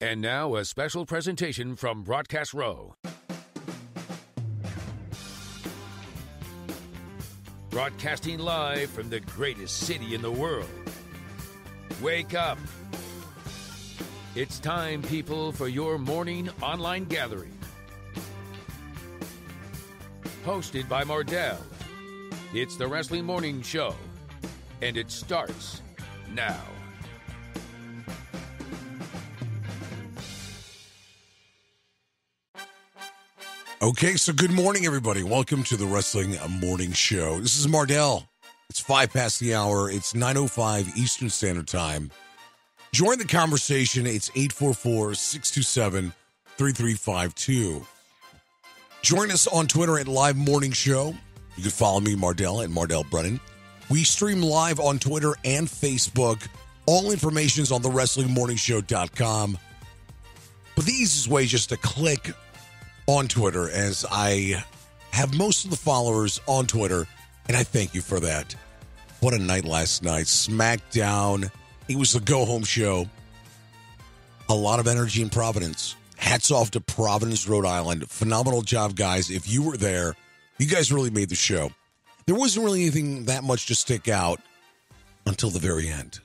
And now a special presentation from Broadcast Row. Broadcasting live from the greatest city in the world. Wake up. It's time, people, for your morning online gathering. Hosted by Mardel. It's the Wrestling Morning Show. And it starts now. Okay, so good morning, everybody. Welcome to the Wrestling Morning Show. This is Mardel. It's 5 past the hour. It's 9:05 Eastern Standard Time. Join the conversation. It's 844-627-3352. Join us on Twitter at Live Morning Show. You can follow me, Mardel, at Mardel Brennan. We stream live on Twitter and Facebook. All information is on thewrestlingmorningshow.com. But the easiest way is just to click on Twitter, as I have most of the followers on Twitter, and I thank you for that. What a night last night. SmackDown. It was the go-home show. A lot of energy in Providence. Hats off to Providence, Rhode Island. Phenomenal job, guys. If you were there, you guys really made the show. There wasn't really anything that much to stick out until the very end.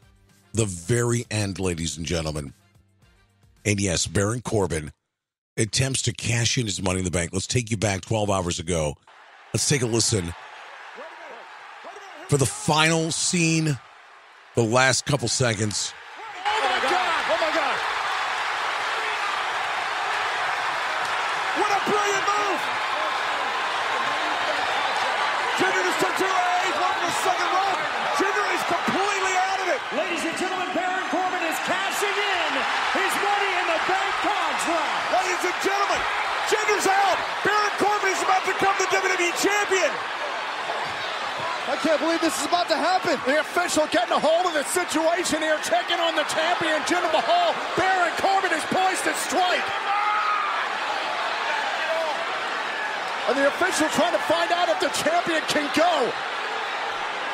The very end, ladies and gentlemen. And yes, Baron Corbin attempts to cash in his Money in the Bank. Let's take you back 12 hours ago. Let's take a listen for the final scene, the last couple seconds. Oh, my God! Oh, my God! What a brilliant move! Jinder just took 2 A's, one from the second rope. Jinder is completely out of it. Ladies and gentlemen, Baron Corbin is cashing in his Money in the Bank contract. Ladies and gentlemen, Jinder's out. Baron Corbin is about to become the WWE Champion. I can't believe this is about to happen. The official getting a hold of the situation here, checking on the champion, Jinder Mahal. Baron Corbin is poised to strike. And the official trying to find out if the champion can go.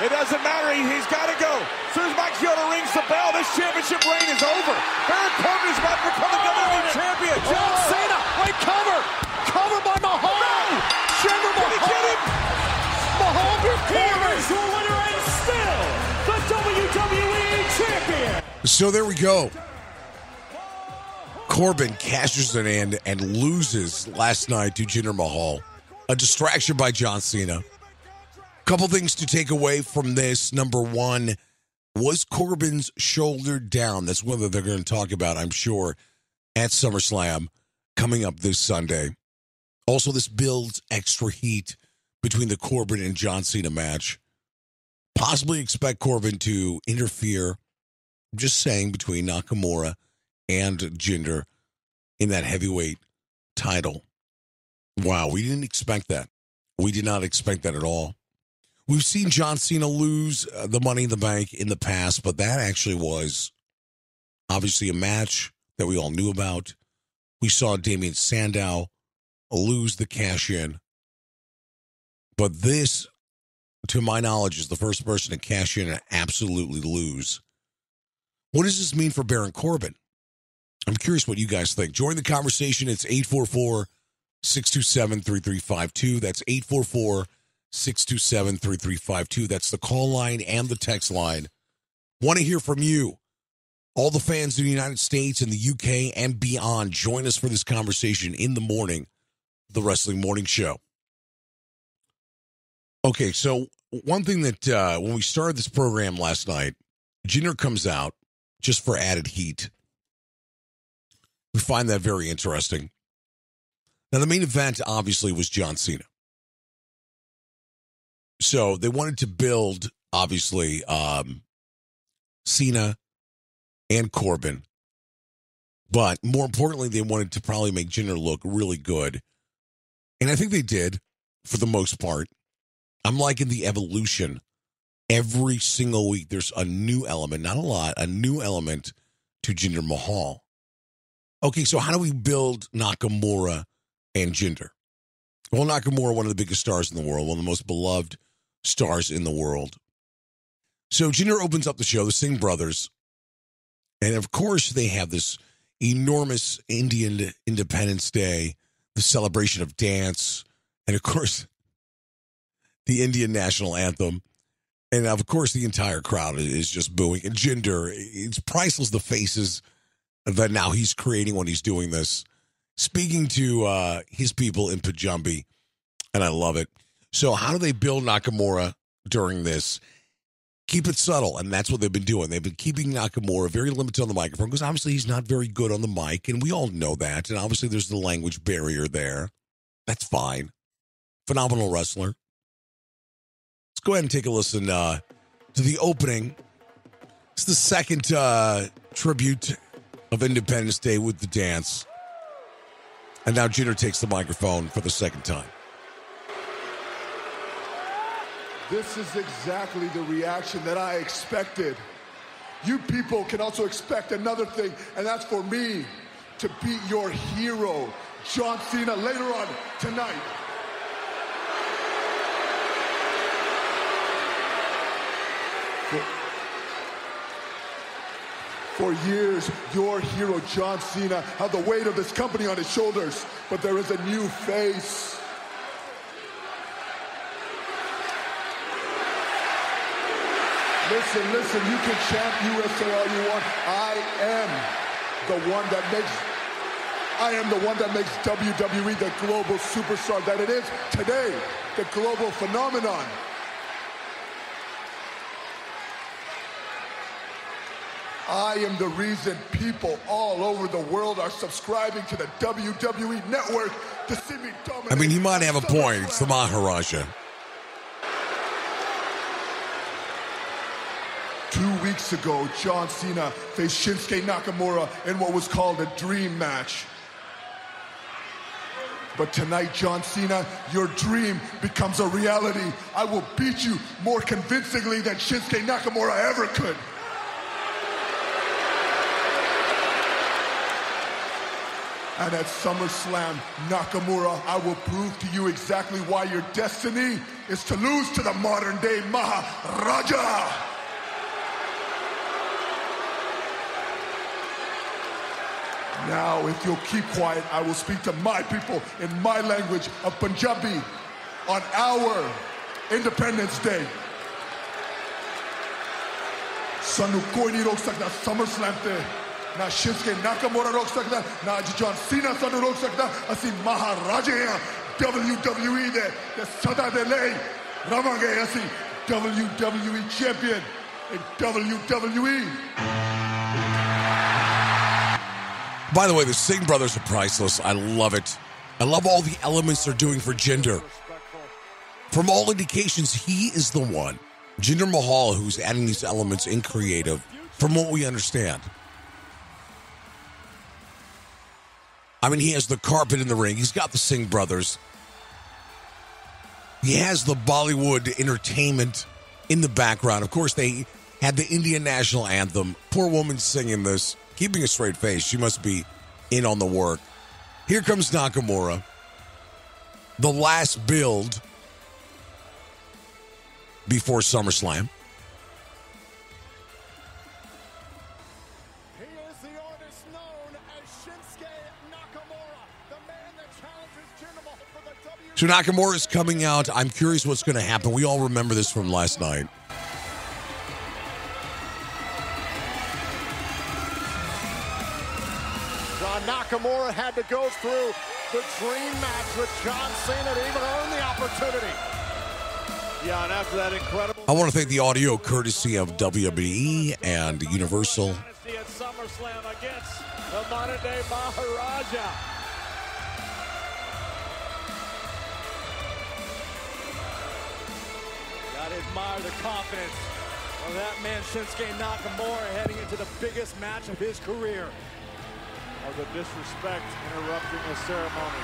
It doesn't matter. He's got to go. As soon as Mike Chioda rings the bell, this championship reign is over. Baron Corbin is about to become the WWE Champion. John Cena, wait, cover. Cover by Mahal. No! Jinder Did he get him? Mahal. Mahal with Corbin. Here's your winner and still the WWE Champion. So there we go. Corbin cashes it in and loses last night to Jinder Mahal. A distraction by John Cena. Couple things to take away from this. Number one, was Corbin's shoulder down? That's one that they're going to talk about, I'm sure, at Summerslam coming up this Sunday. Also, this builds extra heat between the Corbin and John Cena match. Possibly expect Corbin to interfere, just saying, between Nakamura and Jinder in that heavyweight title. Wow, we didn't expect that. We did not expect that at all. We've seen John Cena lose the Money in the Bank in the past, but that actually was obviously a match that we all knew about. We saw Damien Sandow lose the cash-in. But this, to my knowledge, is the first person to cash in and absolutely lose. What does this mean for Baron Corbin? I'm curious what you guys think. Join the conversation. It's 844-627-3352. That's 844-627-3352. That's the call line and the text line. Want to hear from you. All the fans in the United States and the UK and beyond, join us for this conversation in the morning, the Wrestling Morning Show. Okay, so one thing that when we started this program last night, Jinder comes out just for added heat. We find that very interesting. Now, the main event, obviously, was John Cena. So they wanted to build, obviously, Cena and Corbin. But more importantly, they wanted to probably make Jinder look really good. And I think they did, for the most part. I'm liking the evolution. Every single week, there's a new element, not a lot, a new element to Jinder Mahal. Okay, so how do we build Nakamura and Jinder? Well, Nakamura, one of the biggest stars in the world, one of the most beloved stars in the world. So Jinder opens up the show, the Singh brothers, and of course they have this enormous Indian Independence Day, the celebration of dance, and of course, the Indian national anthem. And of course, the entire crowd is just booing. And Jinder, it's priceless, the faces that now he's creating when he's doing this. Speaking to his people in Punjabi, and I love it. So how do they build Nakamura during this? Keep it subtle, and that's what they've been doing. They've been keeping Nakamura very limited on the microphone because obviously he's not very good on the mic, and we all know that. And obviously there's the language barrier there. That's fine. Phenomenal wrestler. Let's go ahead and take a listen to the opening. It's the second tribute of Independence Day with the dance. And now Jinder takes the microphone for the second time. This is exactly the reaction that I expected. You people can also expect another thing, and that's for me to beat your hero, John Cena, later on tonight. For years, your hero, John Cena, had the weight of this company on his shoulders, but there is a new face. Listen, you can chant USA all you want. I am the one that makes WWE the global superstar that it is today, the global phenomenon. I am the reason people all over the world are subscribing to the WWE network to see me dominate. I mean, he might have a point. It's the Maharaja. 2 weeks ago, John Cena faced Shinsuke Nakamura in what was called a dream match. But tonight, John Cena, your dream becomes a reality. I will beat you more convincingly than Shinsuke Nakamura ever could. And at Summerslam, Nakamura, I will prove to you exactly why your destiny is to lose to the modern-day Maharaja. Now, if you'll keep quiet, I will speak to my people in my language of Punjabi on our Independence Day. Sanu koi nahi rok sakta Summerslam te. Na Shinsuke Nakamura rok sakta, na John Cena sanu rok sakta. Asi Maharaja hain WWE de sada de lei ravange. Asi WWE champion in WWE. By the way, the Singh brothers are priceless. I love it. I love all the elements they're doing for Jinder. From all indications, he is the one, Jinder Mahal, who's adding these elements in creative, from what we understand. I mean, he has the carpet in the ring. He's got the Singh brothers. He has the Bollywood entertainment in the background. Of course, they had the Indian national anthem. Poor woman singing this, keeping a straight face. She must be in on the work. Here comes Nakamura. The last build before SummerSlam. He is the artist known as Shinsuke Nakamura, the man that challenges Jinder Mahal for the WWE. So Nakamura is coming out. I'm curious what's going to happen. We all remember this from last night. Nakamura had to go through the dream match with John Cena to even earn the opportunity. Yeah, and after that incredible... I want to thank the audio courtesy of WWE and Universal. At Summerslam against the modern-day Maharaja. Gotta admire the confidence of that man, Shinsuke Nakamura, heading into the biggest match of his career. Of the disrespect interrupting the ceremony.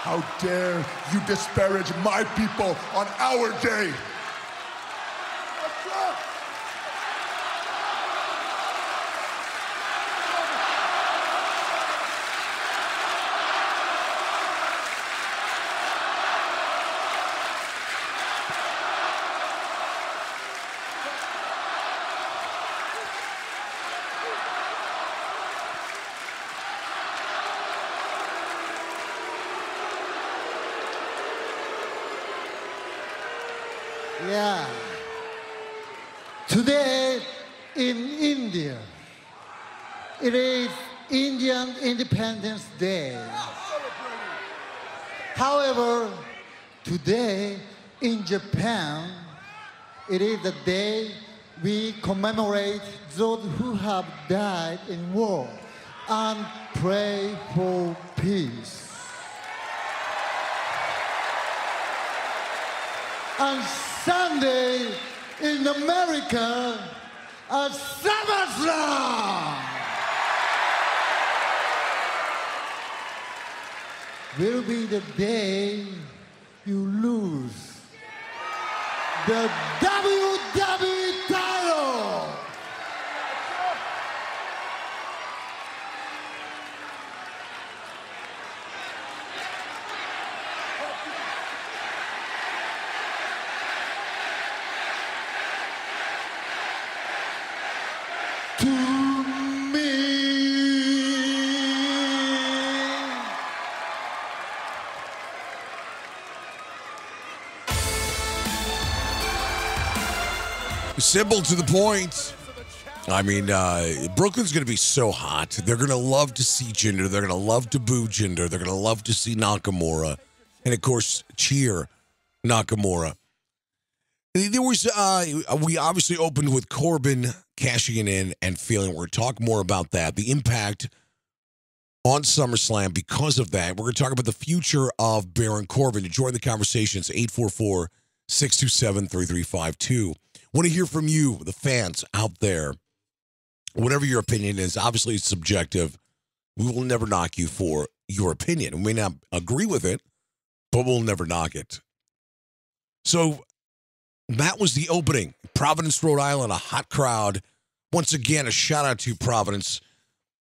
How dare you disparage my people on our day? Yeah. Today in India, it is Indian Independence Day. However, today in Japan, it is the day we commemorate those who have died in war and pray for peace. On Sunday in America, a Summerslam will be the day you lose the WWE title. To me. Simple to the point. I mean, Brooklyn's going to be so hot. They're going to love to see Jinder. They're going to love to boo Jinder. They're going to love to see Nakamura. And, of course, cheer Nakamura. There was, we obviously opened with Corbin cashing in and feeling. We're going to talk more about that. The impact on SummerSlam because of that. We're going to talk about the future of Baron Corbin. To join the conversations, 844-627-3352. Want to hear from you, the fans out there. Whatever your opinion is, obviously it's subjective. We will never knock you for your opinion. We may not agree with it, but we'll never knock it. So that was the opening. Providence, Rhode Island, a hot crowd. Once again, a shout out to Providence.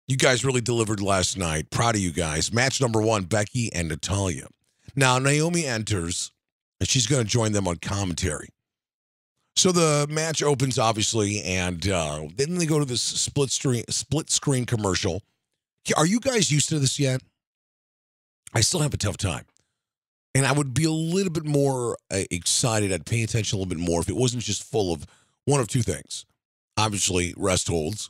You guys really delivered last night. Proud of you guys. Match number 1, Becky and Natalya. Now, Naomi enters, and she's going to join them on commentary. So the match opens, obviously, and then they go to this split screen commercial. Are you guys used to this yet? I still have a tough time. And I would be a little bit more excited. I'd pay attention a little bit more if it wasn't just full of one of two things. Obviously, rest holds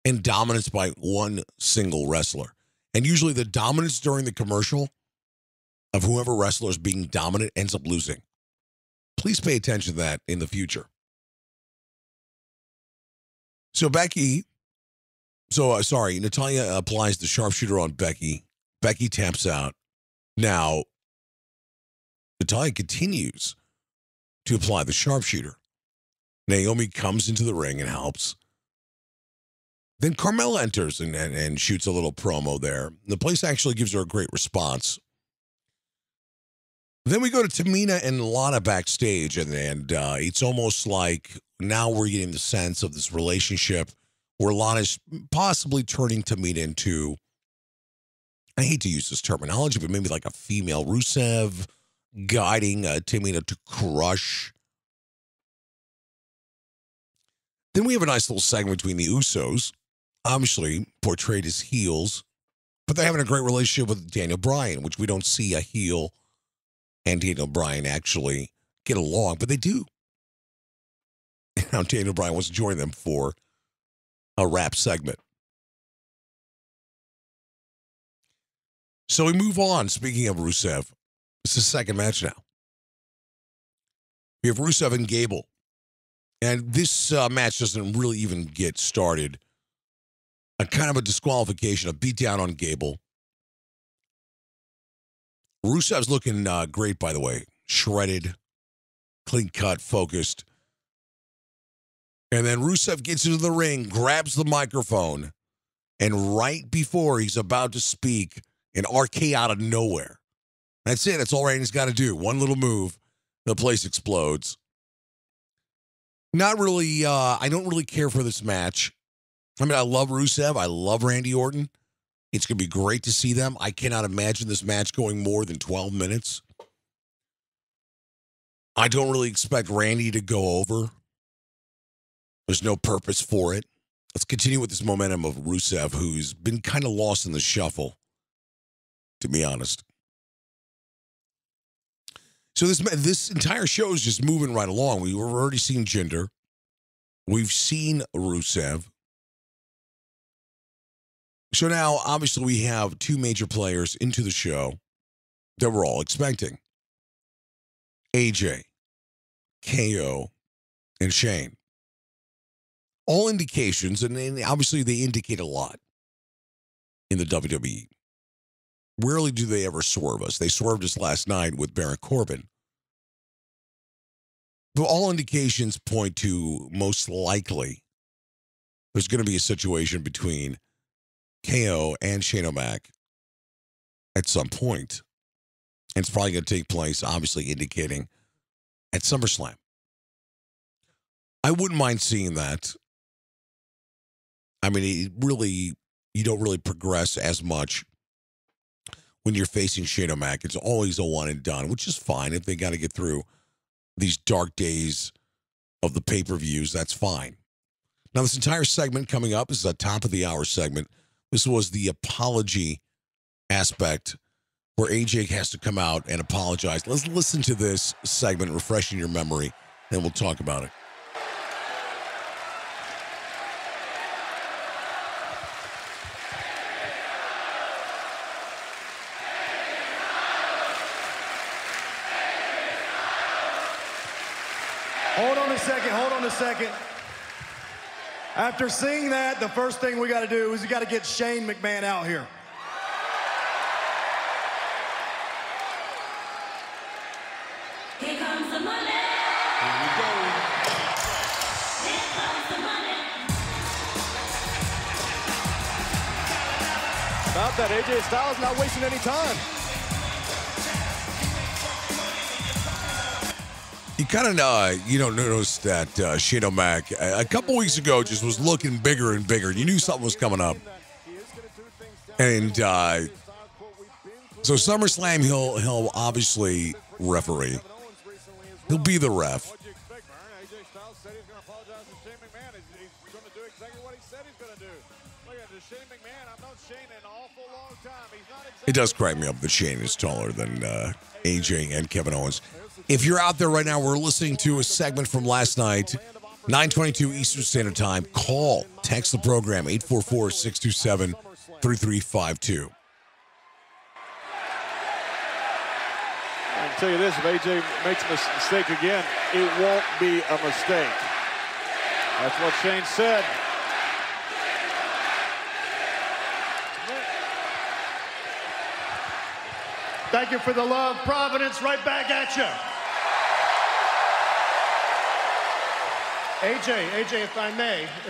and dominance by one single wrestler. And usually the dominance during the commercial of whoever wrestler is being dominant ends up losing. Please pay attention to that in the future. So Natalya applies the sharpshooter on Becky. Becky taps out. Now, Natalya continues to apply the sharpshooter. Naomi comes into the ring and helps. Then Carmella enters and shoots a little promo there. The place actually gives her a great response. Then we go to Tamina and Lana backstage, and it's almost like now we're getting the sense of this relationship where Lana's possibly turning Tamina into, I hate to use this terminology, but maybe like a female Rusev, guiding Tamina to crush. Then we have a nice little segment between the Usos, obviously portrayed as heels, but they're having a great relationship with Daniel Bryan, which we don't see a heel and Daniel Bryan actually get along, but they do. Now Daniel Bryan wants to join them for a rap segment. So we move on. Speaking of Rusev, it's the second match now. We have Rusev and Gable. And this match doesn't really even get started. A kind of a disqualification, a beatdown on Gable. Rusev's looking great, by the way. Shredded, clean cut, focused. And then Rusev gets into the ring, grabs the microphone, and right before he's about to speak, an RK out of nowhere. That's it. That's all Randy's got to do. One little move, the place explodes. Not really, I don't really care for this match. I mean, I love Rusev. I love Randy Orton. It's going to be great to see them. I cannot imagine this match going more than 12 minutes. I don't really expect Randy to go over. There's no purpose for it. Let's continue with this momentum of Rusev, who's been kind of lost in the shuffle, to be honest. So this entire show is just moving right along. We've already seen Jinder. We've seen Rusev. So now, obviously, we have two major players into the show that we're all expecting. AJ, KO, and Shane. All indications, and obviously they indicate a lot in the WWE. Rarely do they ever swerve us. They swerved us last night with Baron Corbin. But all indications point to most likely there's going to be a situation between KO and Shane O'Mac at some point. And it's probably going to take place, obviously indicating at SummerSlam. I wouldn't mind seeing that. I mean, you don't really progress as much when you're facing Shane O'Mac. It's always a one and done, which is fine. If they got to get through these dark days of the pay-per-views, that's fine. Now, this entire segment coming up is a top of the hour segment. This was the apology aspect where AJ has to come out and apologize. Let's listen to this segment, refreshing your memory, and we'll talk about it. Hold on a second. After seeing that, the first thing we got to do is we got to get Shane McMahon out here. Here comes the money. Here we go. Here comes the money. About that, AJ Styles not wasting any time. You kind of notice that Shane O'Mac a couple weeks ago just was looking bigger and bigger. You knew something was coming up. And so SummerSlam, he'll obviously referee. He'll be the ref. It does crack me up that Shane is taller than AJ and Kevin Owens. If you're out there right now, we're listening to a segment from last night, 9:22 Eastern Standard Time. Call, text the program, 844-627-3352. I can tell you this, if AJ makes a mistake again, it won't be a mistake. That's what Shane said. Thank you for the love, Providence. Right back at you. AJ, if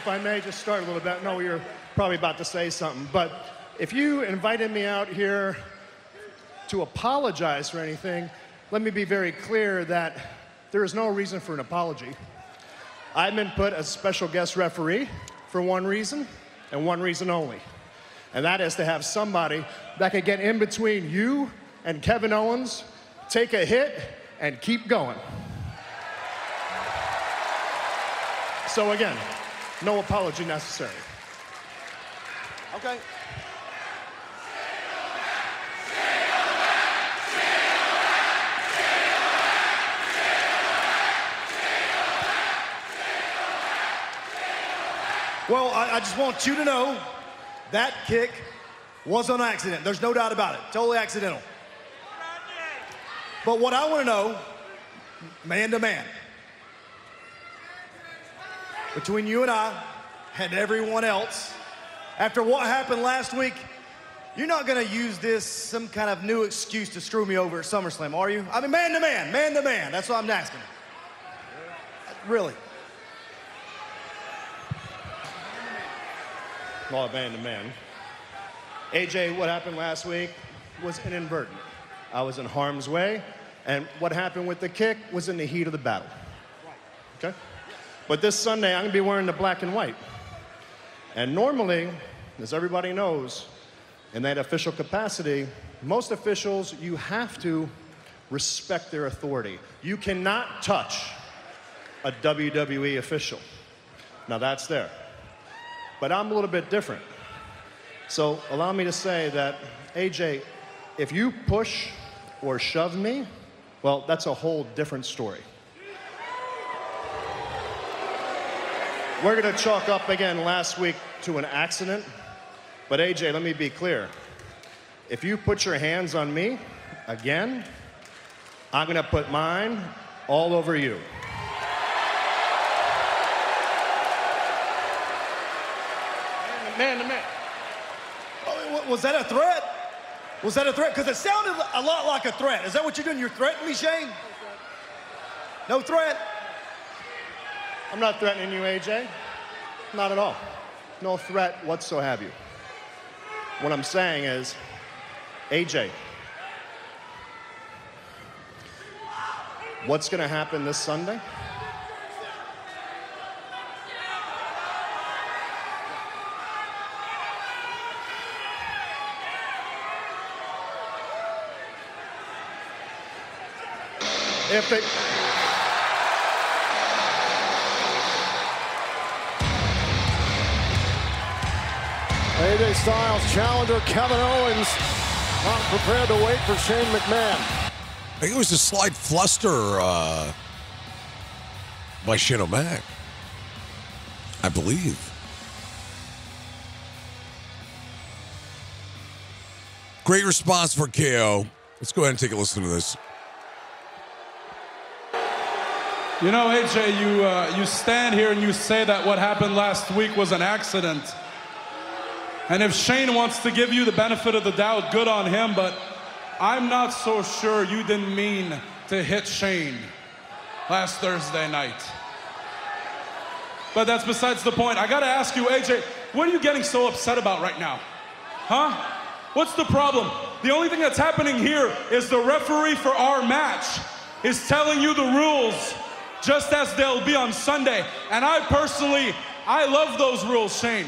I may just start a little bit. No, you're probably about to say something, but if you invited me out here to apologize for anything, let me be very clear that there is no reason for an apology. I've been put as special guest referee for one reason and one reason only, and that is to have somebody that can get in between you and Kevin Owens, take a hit, and keep going. So again, no apology necessary. Okay. Well, I just want you to know that kick was on accident. There's no doubt about it. Totally accidental. But what I want to know, man to man, between you and I and everyone else, after what happened last week, you're not going to use this some kind of new excuse to screw me over at SummerSlam, are you? I mean, man to man, that's what I'm asking. Really. Well, man to man. AJ, what happened last week was inadvertent. I was in harm's way, and what happened with the kick was in the heat of the battle. Okay? But this Sunday, I'm going to be wearing the black and white. And normally, as everybody knows, in that official capacity, most officials, you have to respect their authority. You cannot touch a WWE official. Now, that's there. But I'm a little bit different. So allow me to say that, AJ, if you push or shove me, well, that's a whole different story. We're going to chalk up again last week to an accident. But AJ, let me be clear. If you put your hands on me again, I'm going to put mine all over you. Man to man. Oh, was that a threat? Was that a threat? Because it sounded a lot like a threat. Is that what you're doing? You're threatening me, Shane? No threat? I'm not threatening you, AJ. Not at all. No threat whatsoever. What I'm saying is, AJ, what's going to happen this Sunday? If they... AJ Styles, challenger Kevin Owens, not prepared to wait for Shane McMahon. I think it was a slight fluster by Shane O'Mac, I believe. Great response for KO. Let's go ahead and take a listen to this. You know, AJ, you stand here and you say that what happened last week was an accident. And if Shane wants to give you the benefit of the doubt, good on him, but I'm not so sure you didn't mean to hit Shane last Thursday night. But that's besides the point. I gotta ask you, AJ, what are you getting so upset about right now? Huh? What's the problem? The only thing that's happening here is the referee for our match is telling you the rules just as they'll be on Sunday. And I personally, I love those rules, Shane.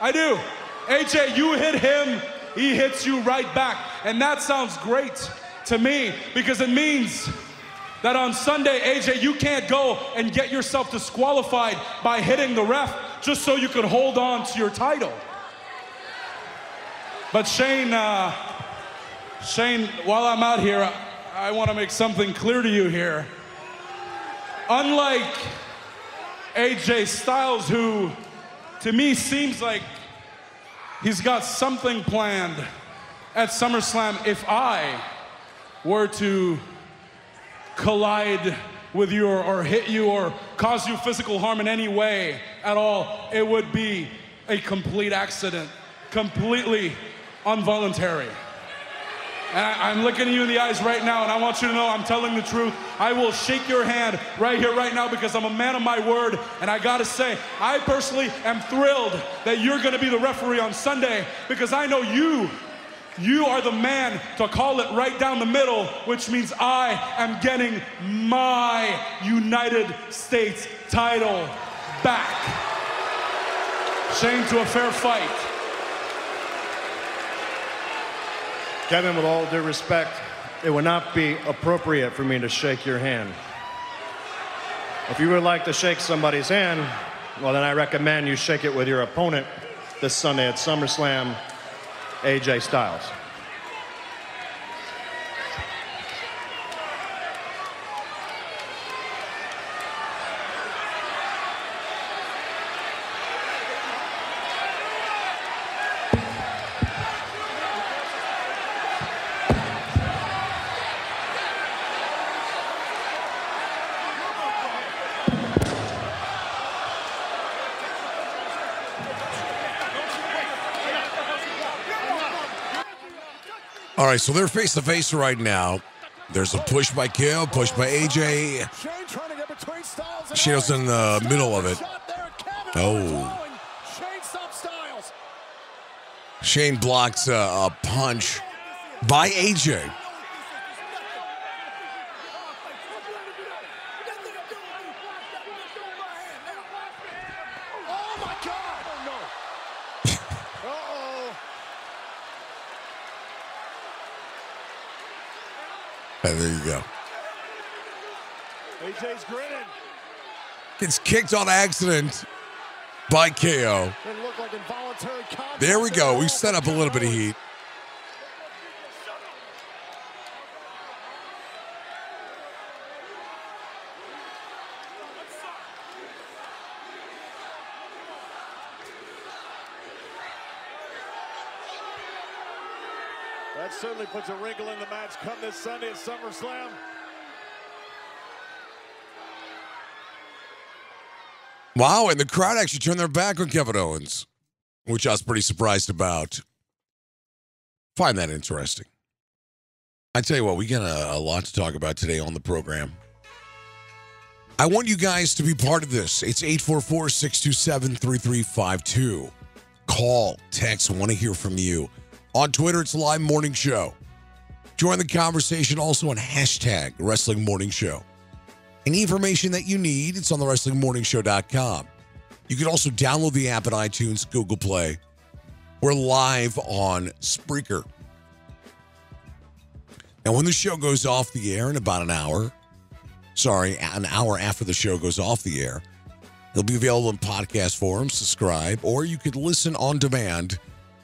I do. AJ, you hit him, he hits you right back. And that sounds great to me because it means that on Sunday, AJ, you can't go and get yourself disqualified by hitting the ref just so you could hold on to your title. But Shane, while I'm out here, I want to make something clear to you here. Unlike AJ Styles, who to me seems like he's got something planned at SummerSlam, if I were to collide with you or hit you or cause you physical harm in any way at all, it would be a complete accident, completely involuntary. And I'm looking at you in the eyes right now, and I want you to know I'm telling the truth. I will shake your hand right here, right now, because I'm a man of my word. And I gotta say, I personally am thrilled that you're gonna be the referee on Sunday, because I know you are the man to call it right down the middle, which means I am getting my United States title back. Shane, to a fair fight. Kevin, with all due respect, it would not be appropriate for me to shake your hand. If you would like to shake somebody's hand, well, then I recommend you shake it with your opponent this Sunday at SummerSlam, AJ Styles. All right, so they're face-to-face right now. There's a push by KO, push by AJ. Shayna's in the middle of it. Oh. Shane blocks a punch by AJ. And there you go. AJ's grinning. Gets kicked on accident by KO. There we go. We set up a little bit of heat. That certainly puts a wrinkle in the match come this Sunday at SummerSlam. Wow, and the crowd actually turned their back on Kevin Owens, which I was pretty surprised about. Find that interesting. I tell you what, we got a lot to talk about today on the program. I want you guys to be part of this. It's 844-627-3352. Call, text, I want to hear from you. On Twitter, it's Live Morning Show. Join the conversation also on hashtag Wrestling Morning Show. Any information that you need, it's on the WrestlingMorningShow.com. You can also download the app at iTunes, Google Play. We're live on Spreaker. Now, when the show goes off the air in about an hour after the show goes off the air, it'll be available in podcast form. Subscribe, or you could listen on demand,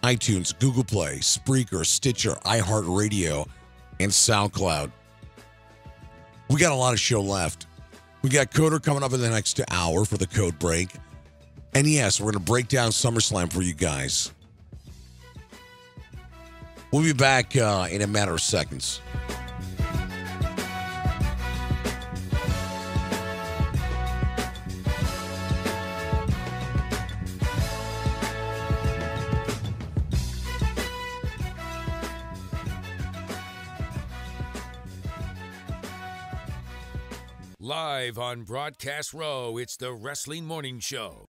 iTunes, Google Play, Spreaker, Stitcher, iHeartRadio, and SoundCloud. We got a lot of show left. We got Coder coming up in the next hour for the code break. And yes, we're going to break down SummerSlam for you guys. We'll be back in a matter of seconds. Live on Broadcast Row, it's the Wrestling Morning Show.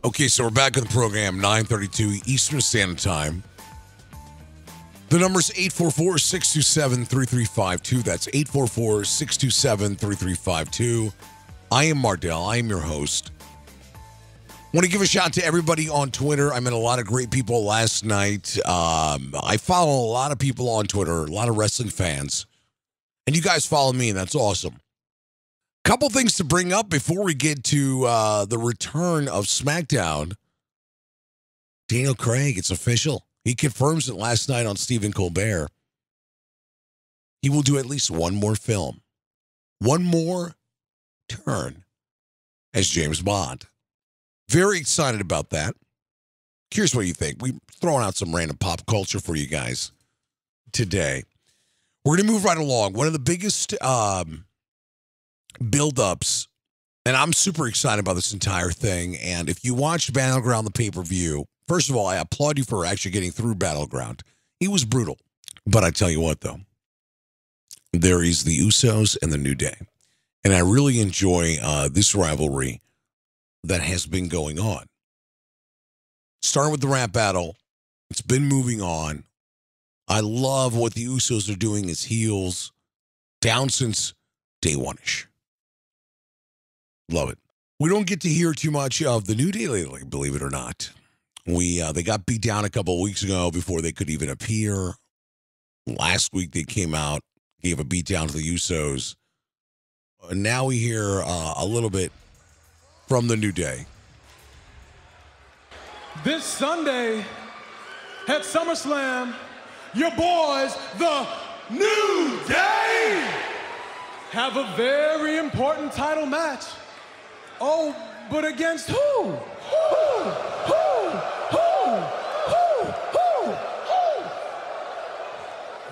Okay, so we're back on the program, 9:32 Eastern Standard Time. The number's 844-627-3352. That's 844-627-3352. I am Mardel. I am your host. Want to give a shout out to everybody on Twitter. I met a lot of great people last night. I follow a lot of people on Twitter, a lot of wrestling fans. And you guys follow me, and that's awesome. Couple things to bring up before we get to the return of SmackDown. Daniel Craig, it's official. He confirms it last night on Stephen Colbert. He will do at least one more film. One more turn as James Bond. Very excited about that. Curious what you think. We're throwing out some random pop culture for you guys today. We're going to move right along. One of the biggest build-ups, and I'm super excited about this entire thing. And if you watched Battleground, the pay-per-view, first of all, I applaud you for actually getting through Battleground. It was brutal. But I tell you what, though, there is the Usos and the New Day. And I really enjoy this rivalry that has been going on. Starting with the rap battle, it's been moving on. I love what the Usos are doing as heels down since day one-ish. Love it. We don't get to hear too much of the New Day lately, believe it or not. They got beat down a couple of weeks ago before they could even appear. Last week they came out, gave a beat down to the Usos. And now we hear a little bit from the New Day. This Sunday at SummerSlam, your boys, the New Day, have a very important title match. Oh, but against who?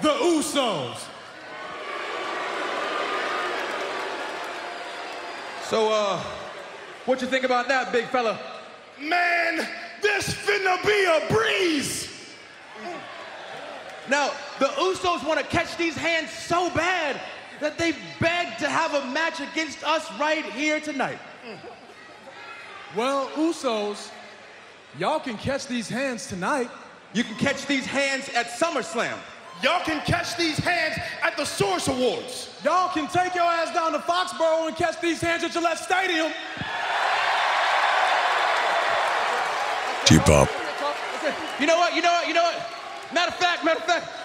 The Usos. So, what you think about that, big fella? Man, this finna be a breeze. Now, the Usos want to catch these hands so bad that they begged to have a match against us right here tonight. Well, Usos, y'all can catch these hands tonight. You can catch these hands at SummerSlam. Y'all can catch these hands at the Source Awards. Y'all can take your ass down to Foxborough and catch these hands at Gillette Stadium. Keep up. You know what? Matter of fact,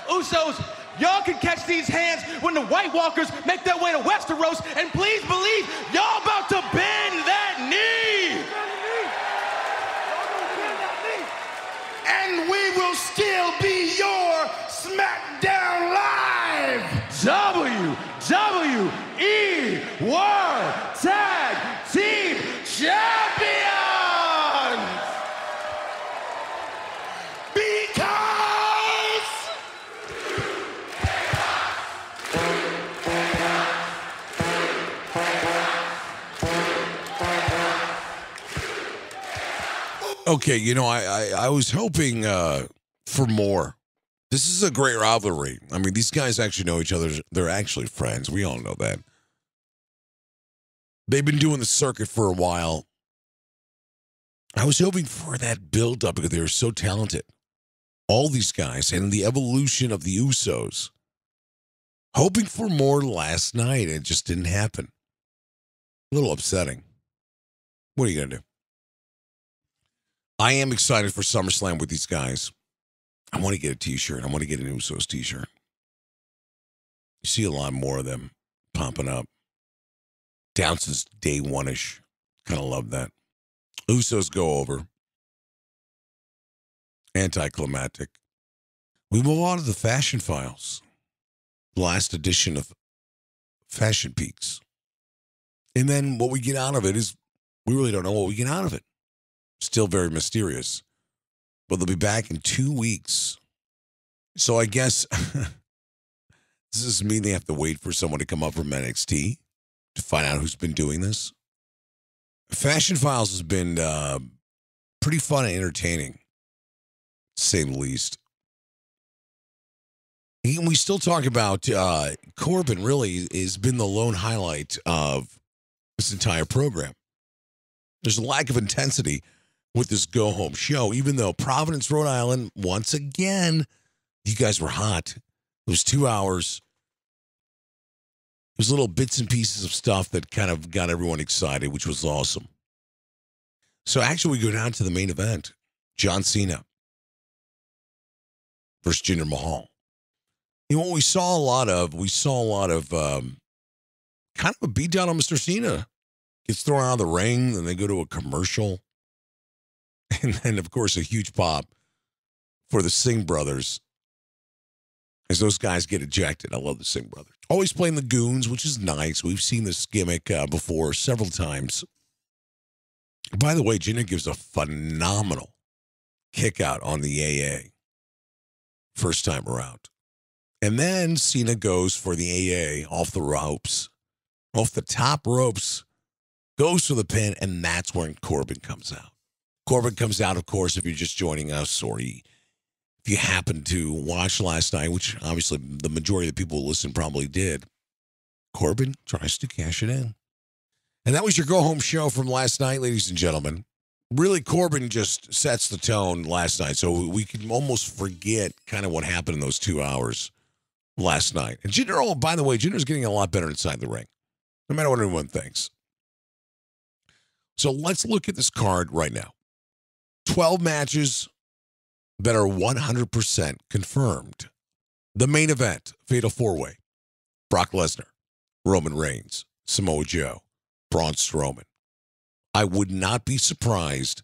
Usos, y'all can catch these hands when the White Walkers make their way to Westeros, and please believe y'all about to bend that knee. And we will still be your SmackDown Live WWE World Tag Team Okay, I was hoping for more. This is a great rivalry. I mean, these guys actually know each other. They're actually friends. We all know that. They've been doing the circuit for a while. I was hoping for that build-up because they were so talented. All these guys and the evolution of the Usos. Hoping for more last night. It just didn't happen. A little upsetting. What are you going to do? I am excited for SummerSlam with these guys. I want to get a t-shirt. I want to get an Usos t-shirt. You see a lot more of them popping up. Down since day one-ish. Kind of love that. Usos go over. Anticlimactic. We move on to the Fashion Files. Last edition of Fashion Peaks. And then what we get out of it is, we really don't know what we get out of it. Still very mysterious. But they'll be back in 2 weeks. So I guess, does this mean they have to wait for someone to come up from NXT to find out who's been doing this? Fashion Files has been pretty fun and entertaining, to say the least. And we still talk about Corbin really has been the lone highlight of this entire program. There's a lack of intensity with this go-home show, even though Providence, Rhode Island, once again, you guys were hot. It was 2 hours. It was little bits and pieces of stuff that kind of got everyone excited, which was awesome. So actually, we go down to the main event. John Cena versus Jinder Mahal. What we saw a lot of kind of a beatdown on Mr. Cena. Gets thrown out of the ring, then they go to a commercial. And then, of course, a huge pop for the Singh brothers as those guys get ejected. I love the Singh brothers. Always playing the goons, which is nice. We've seen this gimmick before several times. By the way, Jinder gives a phenomenal kick out on the AA first time around. And then Cena goes for the AA off the ropes, off the top ropes, goes for the pin, and that's when Corbin comes out. Corbin comes out, of course, if you're just joining us or if you happen to watch last night, which obviously the majority of the people who listen probably did. Corbin tries to cash it in. And that was your go-home show from last night, ladies and gentlemen. Really, Corbin just sets the tone last night, so we can almost forget kind of what happened in those 2 hours last night. And Jinder, by the way, Jinder's getting a lot better inside the ring, no matter what everyone thinks. So let's look at this card right now. 12 matches that are 100% confirmed. The main event, Fatal 4-Way. Brock Lesnar, Roman Reigns, Samoa Joe, Braun Strowman. I would not be surprised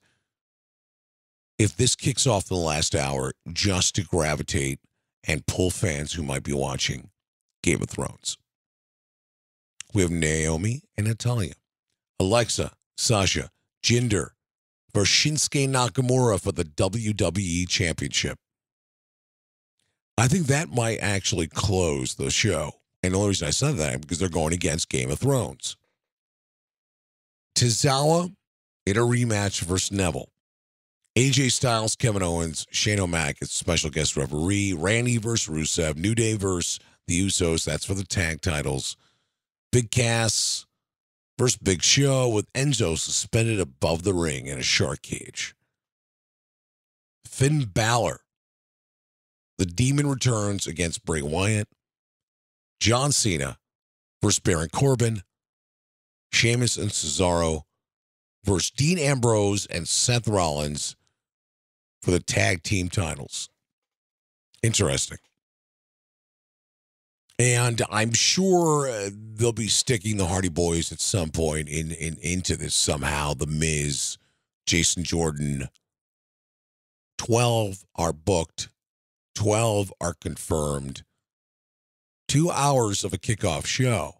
if this kicks off the last hour just to gravitate and pull fans who might be watching Game of Thrones. We have Naomi and Natalya, Alexa, Sasha, Jinder versus Shinsuke Nakamura for the WWE Championship. I think that might actually close the show. And the only reason I said that is because they're going against Game of Thrones. Tozawa in a rematch versus Neville. AJ Styles, Kevin Owens, Shane O'Mac as special guest referee. Randy versus Rusev. New Day versus the Usos. That's for the tag titles. Big Cass versus Big Show with Enzo suspended above the ring in a shark cage. Finn Balor. The Demon returns against Bray Wyatt. John Cena versus Baron Corbin. Sheamus and Cesaro versus Dean Ambrose and Seth Rollins for the tag team titles. Interesting. And I'm sure they'll be sticking the Hardy Boys at some point into this somehow. The Miz, Jason Jordan. 12 are booked. 12 are confirmed. 2 hours of a kickoff show.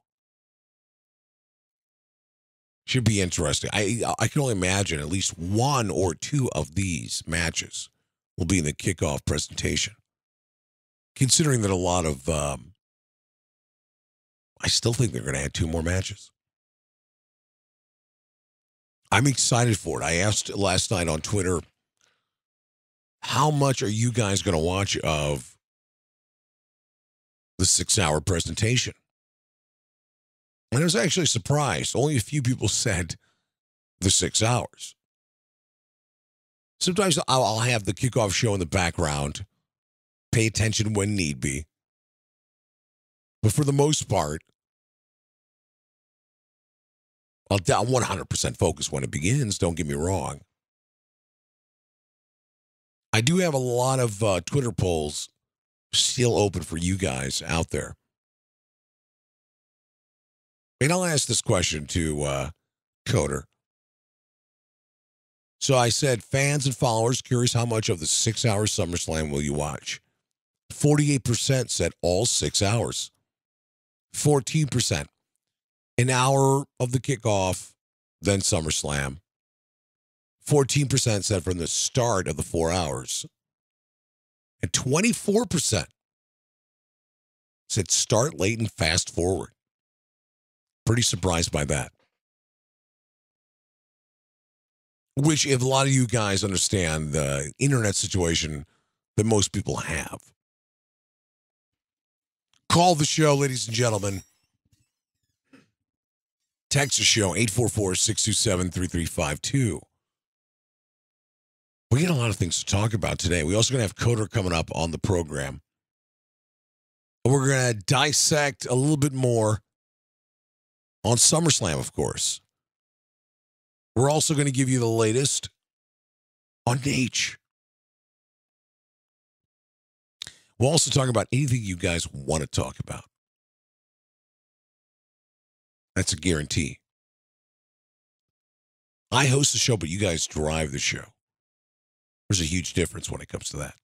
Should be interesting. I can only imagine at least one or two of these matches will be in the kickoff presentation. Considering that a lot of, I still think they're going to add 2 more matches. I'm excited for it. I asked last night on Twitter how much are you guys going to watch of the 6-hour presentation? And I was actually surprised. Only a few people said the 6 hours. Sometimes I'll have the kickoff show in the background, pay attention when need be. But for the most part, I'll 100% focus when it begins, don't get me wrong. I do have a lot of Twitter polls still open for you guys out there. And I'll ask this question to Coder. So I said, fans and followers curious how much of the 6-hour SummerSlam will you watch? 48% said all 6 hours. 14%, an hour of the kickoff, then SummerSlam. 14% said from the start of the 4 hours. And 24% said start late and fast forward. Pretty surprised by that. Which, if a lot of you guys understand the internet situation that most people have. Call the show, ladies and gentlemen. Text the show, 844-627-3352. We got a lot of things to talk about today. We also going to have Coder coming up on the program. We're going to dissect a little bit more on SummerSlam, of course. We're also going to give you the latest on H. We'll also talk about anything you guys want to talk about. That's a guarantee. I host the show, but you guys drive the show. There's a huge difference when it comes to that.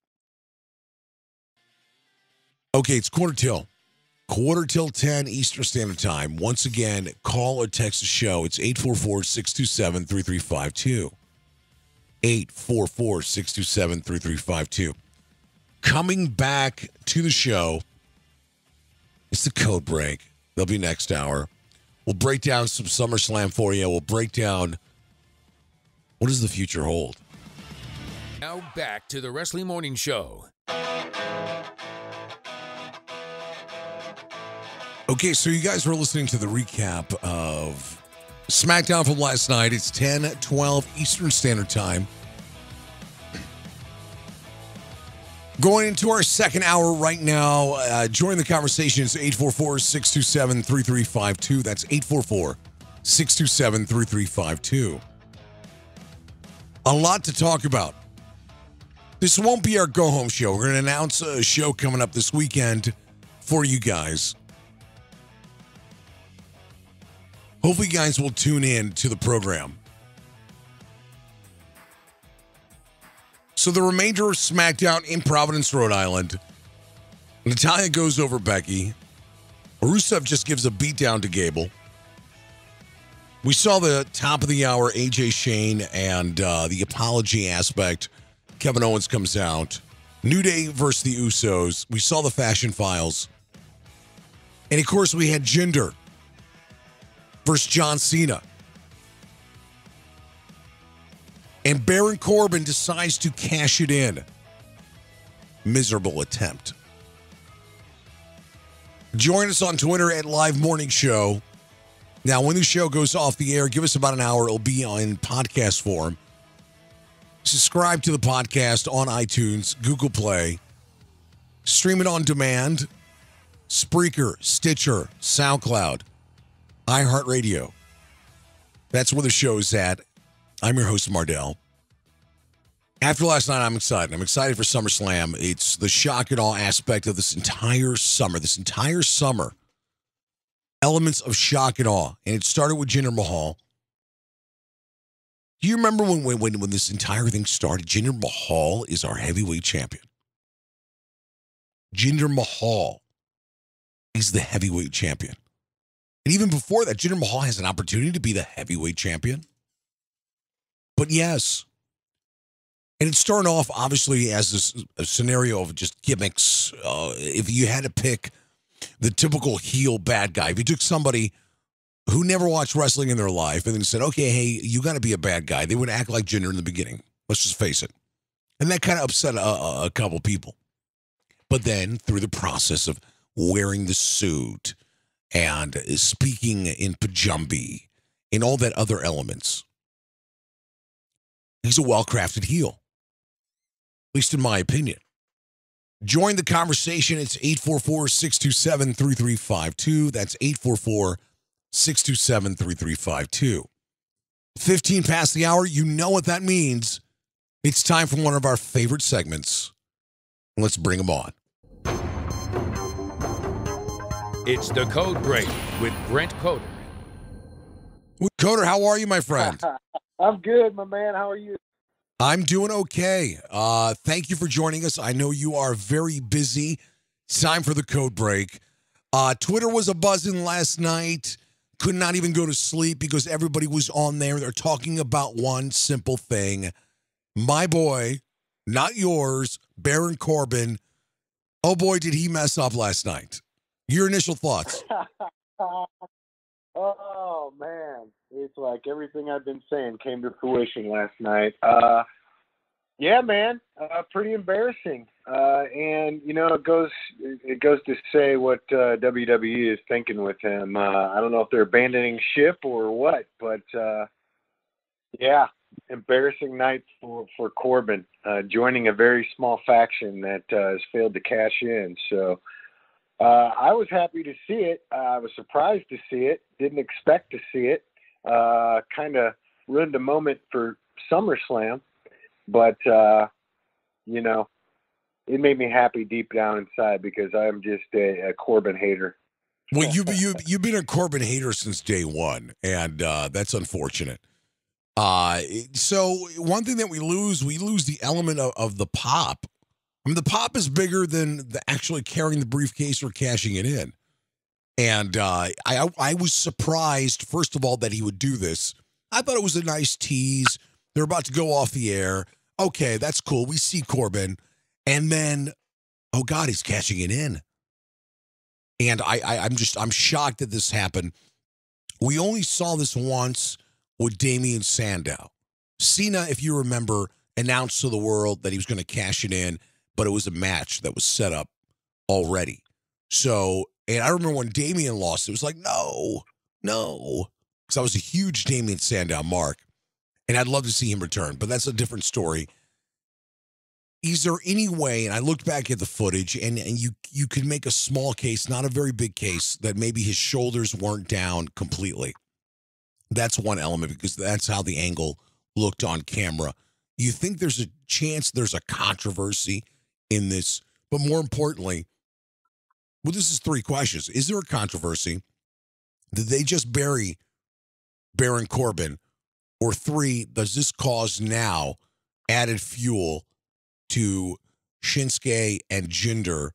Okay, it's quarter till 10 Eastern Standard Time. Once again, call or text the show. It's 844-627-3352. 844-627-3352. Coming back to the show, it's the code break. They'll be next hour. We'll break down some SummerSlam for you. We'll break down what does the future hold. Now back to the Wrestling Morning Show. Okay, so you guys were listening to the recap of SmackDown from last night. It's 10:12 Eastern Standard Time. Going into our second hour right now. Join the conversation. It's 844-627-3352. That's 844-627-3352. A lot to talk about. This won't be our go-home show. We're going to announce a show coming up this weekend for you guys. Hopefully you guys will tune in to the program. So the remainder of SmackDown in Providence, Rhode Island. Natalya goes over Becky. Rusev just gives a beatdown to Gable. We saw the top of the hour, AJ Shane, and the apology aspect. Kevin Owens comes out. New Day versus the Usos. We saw the Fashion Files. And, of course, we had Jinder versus John Cena. And Baron Corbin decides to cash it in. Miserable attempt. Join us on Twitter at Live Morning Show. Now, when the show goes off the air, give us about an hour. It'll be in podcast form. Subscribe to the podcast on iTunes, Google Play. Stream it on demand. Spreaker, Stitcher, SoundCloud, iHeartRadio. That's where the show is at. I'm your host, Mardel. After last night, I'm excited. I'm excited for SummerSlam. It's the shock and awe aspect of this entire summer. Elements of shock and awe. And it started with Jinder Mahal. Do you remember when this entire thing started? Jinder Mahal is our heavyweight champion. Jinder Mahal is the heavyweight champion. And even before that, Jinder Mahal has an opportunity to be the heavyweight champion. But yes. And it started off, obviously, as a scenario of just gimmicks. If you had to pick the typical heel bad guy, if you took somebody who never watched wrestling in their life and then said, okay, hey, you got to be a bad guy, they would act like Jinder in the beginning. Let's just face it. And that kind of upset a couple people. But then through the process of wearing the suit and speaking in Punjabi and all that other elements, he's a well-crafted heel, at least in my opinion. Join the conversation. It's 844-627-3352. That's 844-627-3352. 15 past the hour. You know what that means. It's time for one of our favorite segments. Let's bring them on. It's the Code Break with Brent Coder. Coder, how are you, my friend? I'm good, my man. How are you? I'm doing okay. Thank you for joining us. I know you are very busy. It's time for the Code Break. Twitter was a buzzing last night. Could not even go to sleep because everybody was on there. They're talking about one simple thing. My boy, not yours, Baron Corbin. Oh boy, did he mess up last night. Your initial thoughts? Oh, man. It's like everything I've been saying came to fruition last night. Yeah, man, pretty embarrassing. And, you know, it goes to say what WWE is thinking with him. I don't know if they're abandoning ship or what, but, yeah, embarrassing night for Corbin, joining a very small faction that has failed to cash in. So I was happy to see it. I was surprised to see it. Didn't expect to see it. Kind of ruined a moment for SummerSlam. But, you know, it made me happy deep down inside because I'm just a Corbin hater. Well, you've been a Corbin hater since day one, and that's unfortunate. So one thing that we lose the element of the pop. I mean, the pop is bigger than the actually carrying the briefcase or cashing it in. And I was surprised, first of all, that he would do this. I thought it was a nice tease. They're about to go off the air. Okay, that's cool. We see Corbin. And then, oh, God, he's cashing it in. And I'm shocked that this happened. We only saw this once with Damian Sandow. Cena, if you remember, announced to the world that he was going to cash it in, but it was a match that was set up already. So, and I remember when Damian lost, it was like, no. Because I was a huge Damian Sandow mark. And I'd love to see him return, but that's a different story. Is there any way, and I looked back at the footage, and you could make a small case, not a very big case, that maybe his shoulders weren't down completely. That's one element, because that's how the angle looked on camera. You think there's a chance there's a controversy in this? But more importantly, well, this is three questions. Is there a controversy? Did they just bury Baron Corbin? Or three, does this cause now added fuel to Shinsuke and Jinder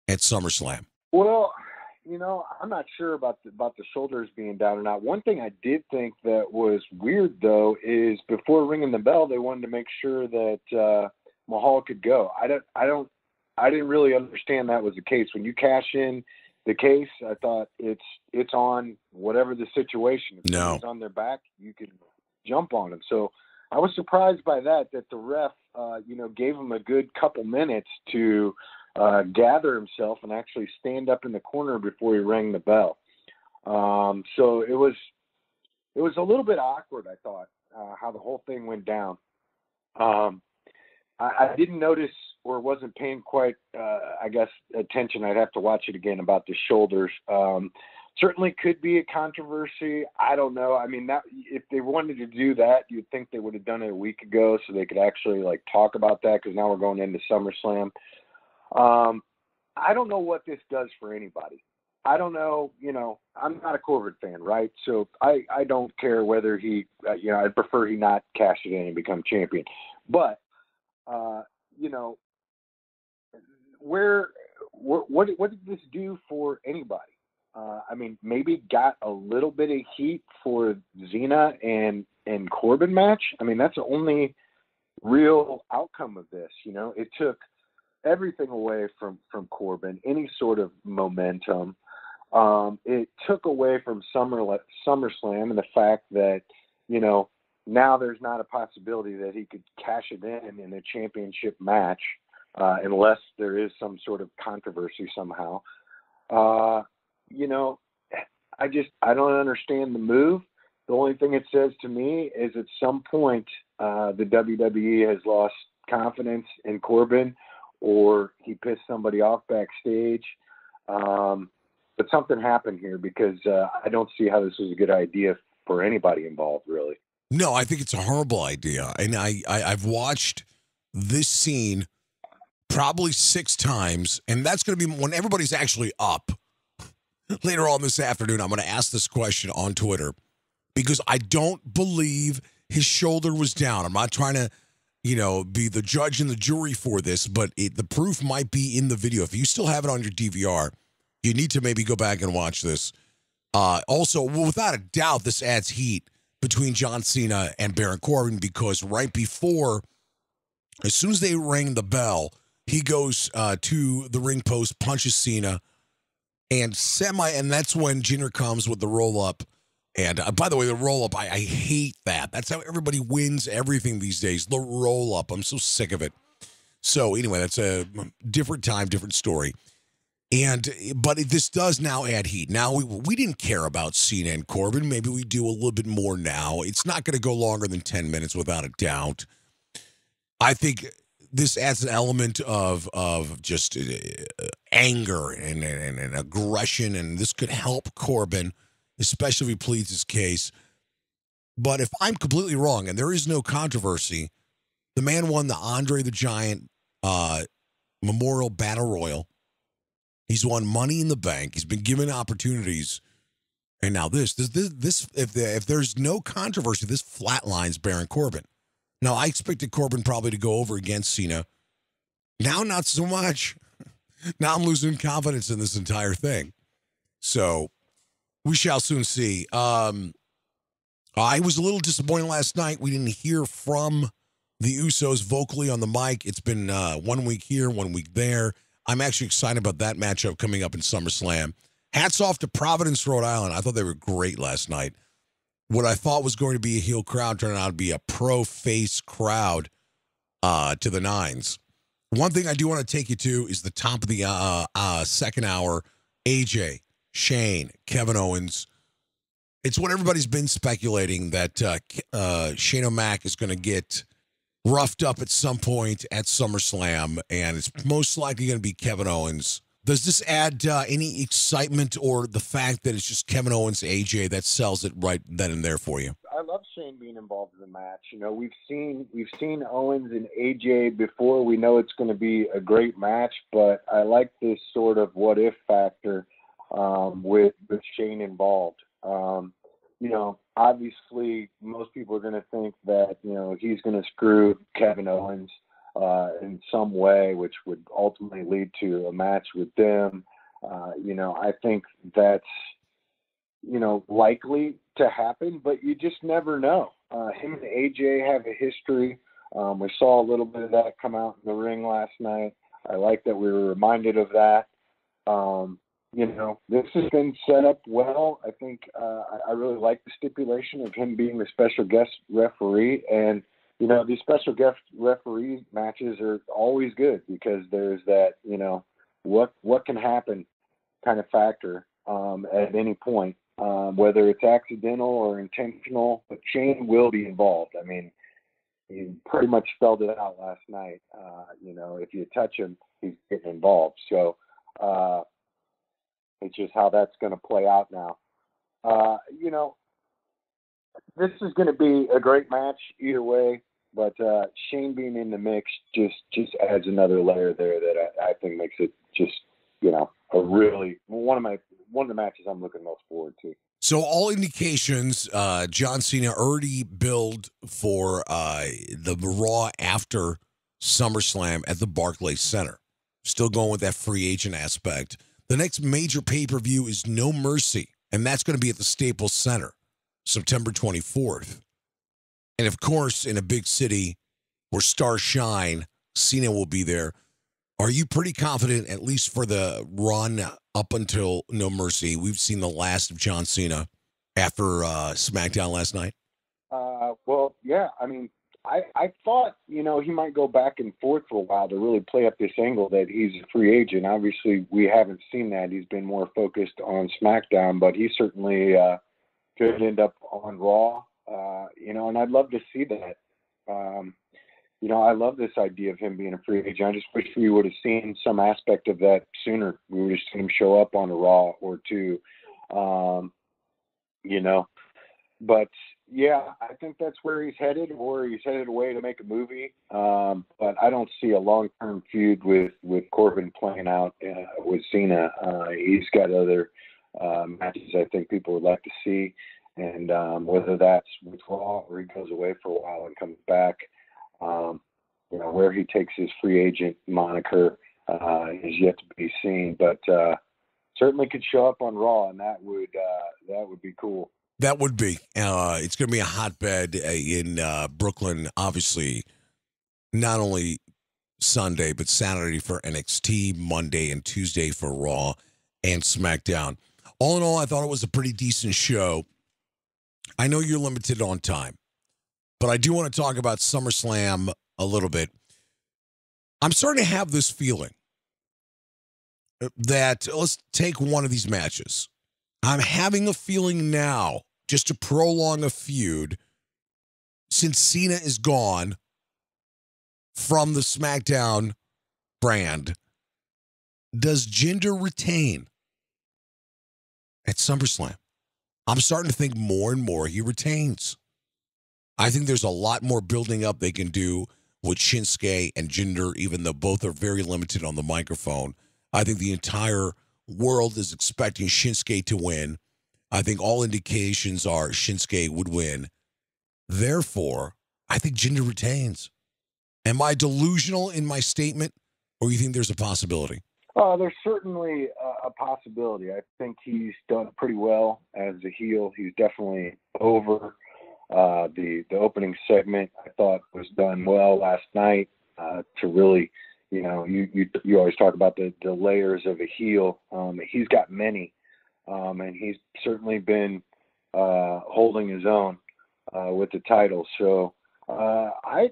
at SummerSlam? Well, you know, I'm not sure about the shoulders being down or not. One thing I did think that was weird, though, is before ringing the bell, they wanted to make sure that Mahal could go. I didn't really understand that was the case. When you cash in the case, I thought it's on whatever the situation. If no, it's on their back, you could jump on him. So I was surprised by that the ref, gave him a good couple minutes to gather himself and actually stand up in the corner before he rang the bell. So it was a little bit awkward, I thought, how the whole thing went down. I didn't notice or wasn't paying quite, attention. I'd have to watch it again about the shoulders. Certainly could be a controversy. I don't know. I mean, that if they wanted to do that, you'd think they would have done it a week ago so they could actually talk about that, because now we're going into SummerSlam. I don't know what this does for anybody. I don't know. I'm not a Corbin fan, right? So I don't care whether he, I'd prefer he not cash it in and become champion. But, what did this do for anybody? Maybe got a little bit of heat for Cena and Corbin match. I mean, that's the only real outcome of this. It took everything away from Corbin, any sort of momentum. It took away from SummerSlam and the fact that, now there's not a possibility that he could cash it in a championship match unless there is some sort of controversy somehow. You know, I don't understand the move. The only thing it says to me is at some point the WWE has lost confidence in Corbin, or he pissed somebody off backstage. But something happened here, because I don't see how this was a good idea for anybody involved, really. No, I think it's a horrible idea. And I've watched this scene probably 6 times, and that's going to be when everybody's actually up. Later on this afternoon, I'm going to ask this question on Twitter, because I don't believe his shoulder was down. I'm not trying to, be the judge and the jury for this, but the proof might be in the video. If you still have it on your DVR, you need to maybe go back and watch this. Also, without a doubt, this adds heat between John Cena and Baron Corbin, because right before, as soon as they rang the bell, he goes to the ring post, punches Cena, and that's when Jinder comes with the roll-up. And by the way, the roll-up, I hate that. That's how everybody wins everything these days, the roll-up. I'm so sick of it. So anyway, that's a different time, different story. But this does now add heat. Now, we didn't care about Cena and Corbin. Maybe we do a little bit more now. It's not going to go longer than 10 minutes, without a doubt. I think this adds an element of just anger and aggression, and this could help Corbin, especially if he pleads his case. But if I'm completely wrong, and there is no controversy, the man won the Andre the Giant Memorial Battle Royal. He's won Money in the Bank. He's been given opportunities. And now this if there's no controversy, this flatlines Baron Corbin. Now, I expected Corbin probably to go over against Cena. Now, not so much. Now I'm losing confidence in this entire thing. So we shall soon see. I was a little disappointed last night. We didn't hear from the Usos vocally on the mic. It's been 1 week here, 1 week there. I'm actually excited about that matchup coming up in SummerSlam. Hats off to Providence, Rhode Island. I thought they were great last night. What I thought was going to be a heel crowd turned out to be a pro-face crowd to the nines. One thing I do want to take you to is the top of the second hour. AJ, Shane, Kevin Owens. It's what everybody's been speculating, that Shane O'Mac is going to get roughed up at some point at SummerSlam, and it's most likely going to be Kevin Owens. Does this add any excitement, or the fact that it's just Kevin Owens, AJ, that sells it right then and there for you? I love Shane being involved in the match. We've seen Owens and AJ before. We know it's going to be a great match, but I like this sort of what if factor with Shane involved. Obviously, most people are going to think that he's going to screw Kevin Owens in some way, which would ultimately lead to a match with them. I think that's, likely to happen, but you just never know. Him and AJ have a history. We saw a little bit of that come out in the ring last night. I like that we were reminded of that. This has been set up well. I think I really like the stipulation of him being the special guest referee, and these special guest referee matches are always good, because there's that, what can happen kind of factor at any point, whether it's accidental or intentional. But Shane will be involved. I mean, he pretty much spelled it out last night. If you touch him, he's getting involved. So it's just how that's going to play out now. This is going to be a great match either way, but Shane being in the mix just adds another layer there that I think makes it just, a really one of the matches I'm looking most forward to. So all indications, John Cena already billed for the Raw after SummerSlam at the Barclays Center. Still going with that free agent aspect. The next major pay-per-view is No Mercy, and that's going to be at the Staples Center, September 24th. And, of course, in a big city where stars shine, Cena will be there. Are you pretty confident, at least for the run up until No Mercy? We've seen the last of John Cena after SmackDown last night. Well, yeah, I mean, I thought, he might go back and forth for a while to really play up this angle that he's a free agent. Obviously, we haven't seen that. He's been more focused on SmackDown, but he certainly could end up on Raw, and I'd love to see that. I love this idea of him being a free agent. I just wish we would have seen some aspect of that sooner. We would have seen him show up on a Raw or two, But, yeah, I think that's where he's headed, or he's headed away to make a movie. But I don't see a long-term feud with Corbin playing out with Cena. He's got other matches I think people would like to see. And whether that's with Raw or he goes away for a while and comes back, where he takes his free agent moniker is yet to be seen. But certainly could show up on Raw, and that would be cool. That would be. It's going to be a hotbed in Brooklyn, obviously, not only Sunday, but Saturday for NXT, Monday and Tuesday for Raw and SmackDown. All in all, I thought it was a pretty decent show. I know you're limited on time, but I do want to talk about SummerSlam a little bit. I'm starting to have this feeling that, let's take one of these matches. I'm having a feeling now, just to prolong a feud, since Cena is gone from the SmackDown brand, does Jinder retain at SummerSlam? I'm starting to think more and more he retains. I think there's a lot more building up they can do with Shinsuke and Jinder, even though both are very limited on the microphone. I think the entire world is expecting Shinsuke to win. I think all indications are Shinsuke would win. Therefore, I think Jinder retains. Am I delusional in my statement, or you think there's a possibility? There's certainly a possibility. I think he's done pretty well as a heel. He's definitely over. The opening segment, I thought, was done well last night to really, you always talk about the layers of a heel. He's got many, and he's certainly been holding his own with the title. So I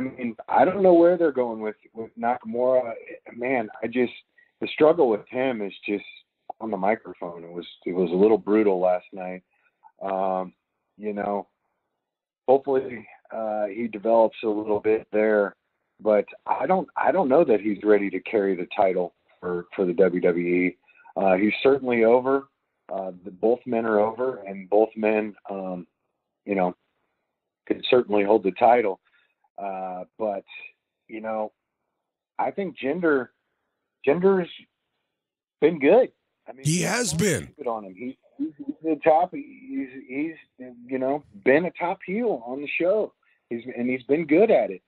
mean, I don't know where they're going with Nakamura. Man, the struggle with him is just on the microphone. It was a little brutal last night. Hopefully he develops a little bit there, but I don't know that he's ready to carry the title for the WWE. He's certainly over. Both men are over, and both men, could certainly hold the title. But I think Jinder's been good. I mean, he has been good on him. He's the top. He's been a top heel on the show. He's been good at it.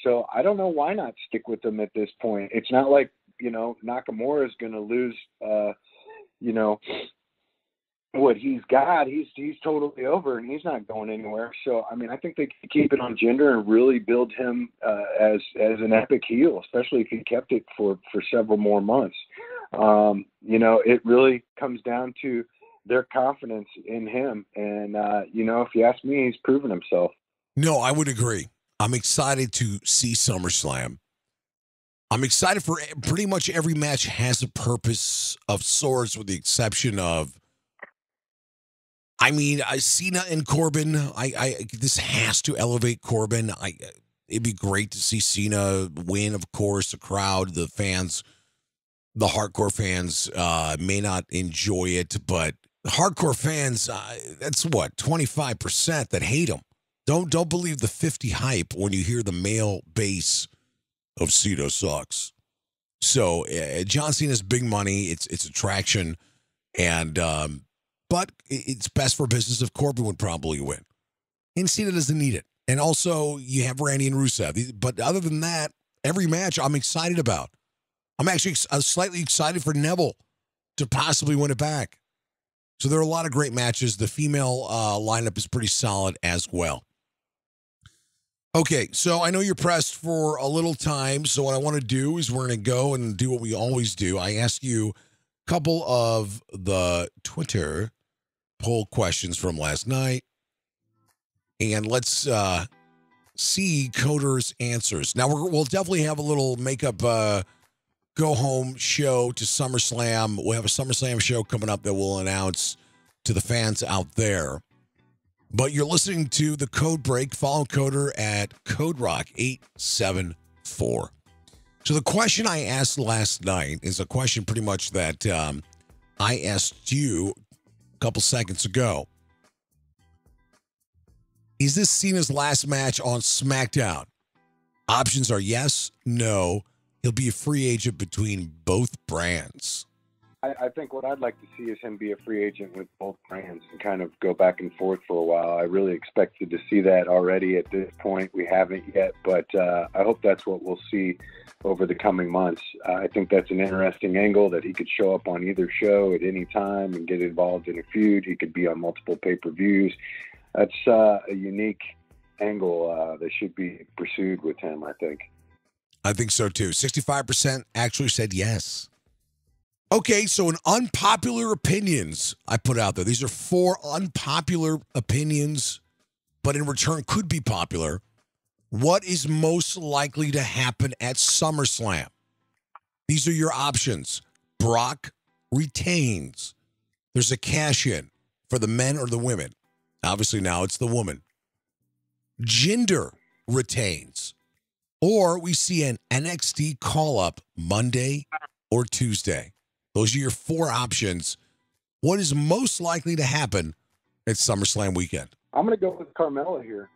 So I don't know why not stick with him at this point. It's not like Nakamura is going to lose. What he's got, he's totally over, and he's not going anywhere. So, I mean, I think they could keep it on Jinder and really build him as an epic heel, especially if he kept it for several more months. It really comes down to their confidence in him. And, if you ask me, he's proven himself. No, I would agree. I'm excited to see SummerSlam. I'm excited for pretty much every match has a purpose of sorts, with the exception of, Cena and Corbin. This has to elevate Corbin. It'd be great to see Cena win. Of course, the crowd, the fans, the hardcore fans may not enjoy it, but hardcore fans, that's what 25% that hate him. Don't believe the 50 hype when you hear the male base of Cena sucks. So John Cena's big money. It's attraction, and. But it's best for business if Corbin would probably win. And Cena doesn't need it. And also, you have Randy and Rusev. But other than that, every match I'm excited about. I'm actually slightly excited for Neville to possibly win it back. So there are a lot of great matches. The female lineup is pretty solid as well. Okay, so I know you're pressed for a little time. So what I want to do is we're going to go and do what we always do. I ask you a couple of the Twitter poll questions from last night. And let's see Coder's answers. Now, we'll definitely have a little makeup go-home show to SummerSlam. We'll have a SummerSlam show coming up that we'll announce to the fans out there. But you're listening to the Code Break. Follow Coder at CodeRock874. So the question I asked last night is a question pretty much that I asked you a couple seconds ago. Is this Cena's last match on SmackDown? Options are yes, no. He'll be a free agent between both brands. I think what I'd like to see is him be a free agent with both brands and kind of go back and forth for a while. I really expected to see that already at this point. We haven't yet, but I hope that's what we'll see over the coming months. I think that's an interesting angle that he could show up on either show at any time and get involved in a feud. He could be on multiple pay-per-views. That's a unique angle that should be pursued with him, I think. I think so, too. 65% actually said yes. Okay, so in unpopular opinions I put out there. These are 4 unpopular opinions, but in return could be popular. What is most likely to happen at SummerSlam? These are your options. Brock retains. There's a cash-in for the men or the women. Obviously now it's the woman. Jinder retains. Or we see an NXT call-up Monday or Tuesday. Those are your 4 options. What is most likely to happen at SummerSlam weekend? I'm going to go with Carmella here.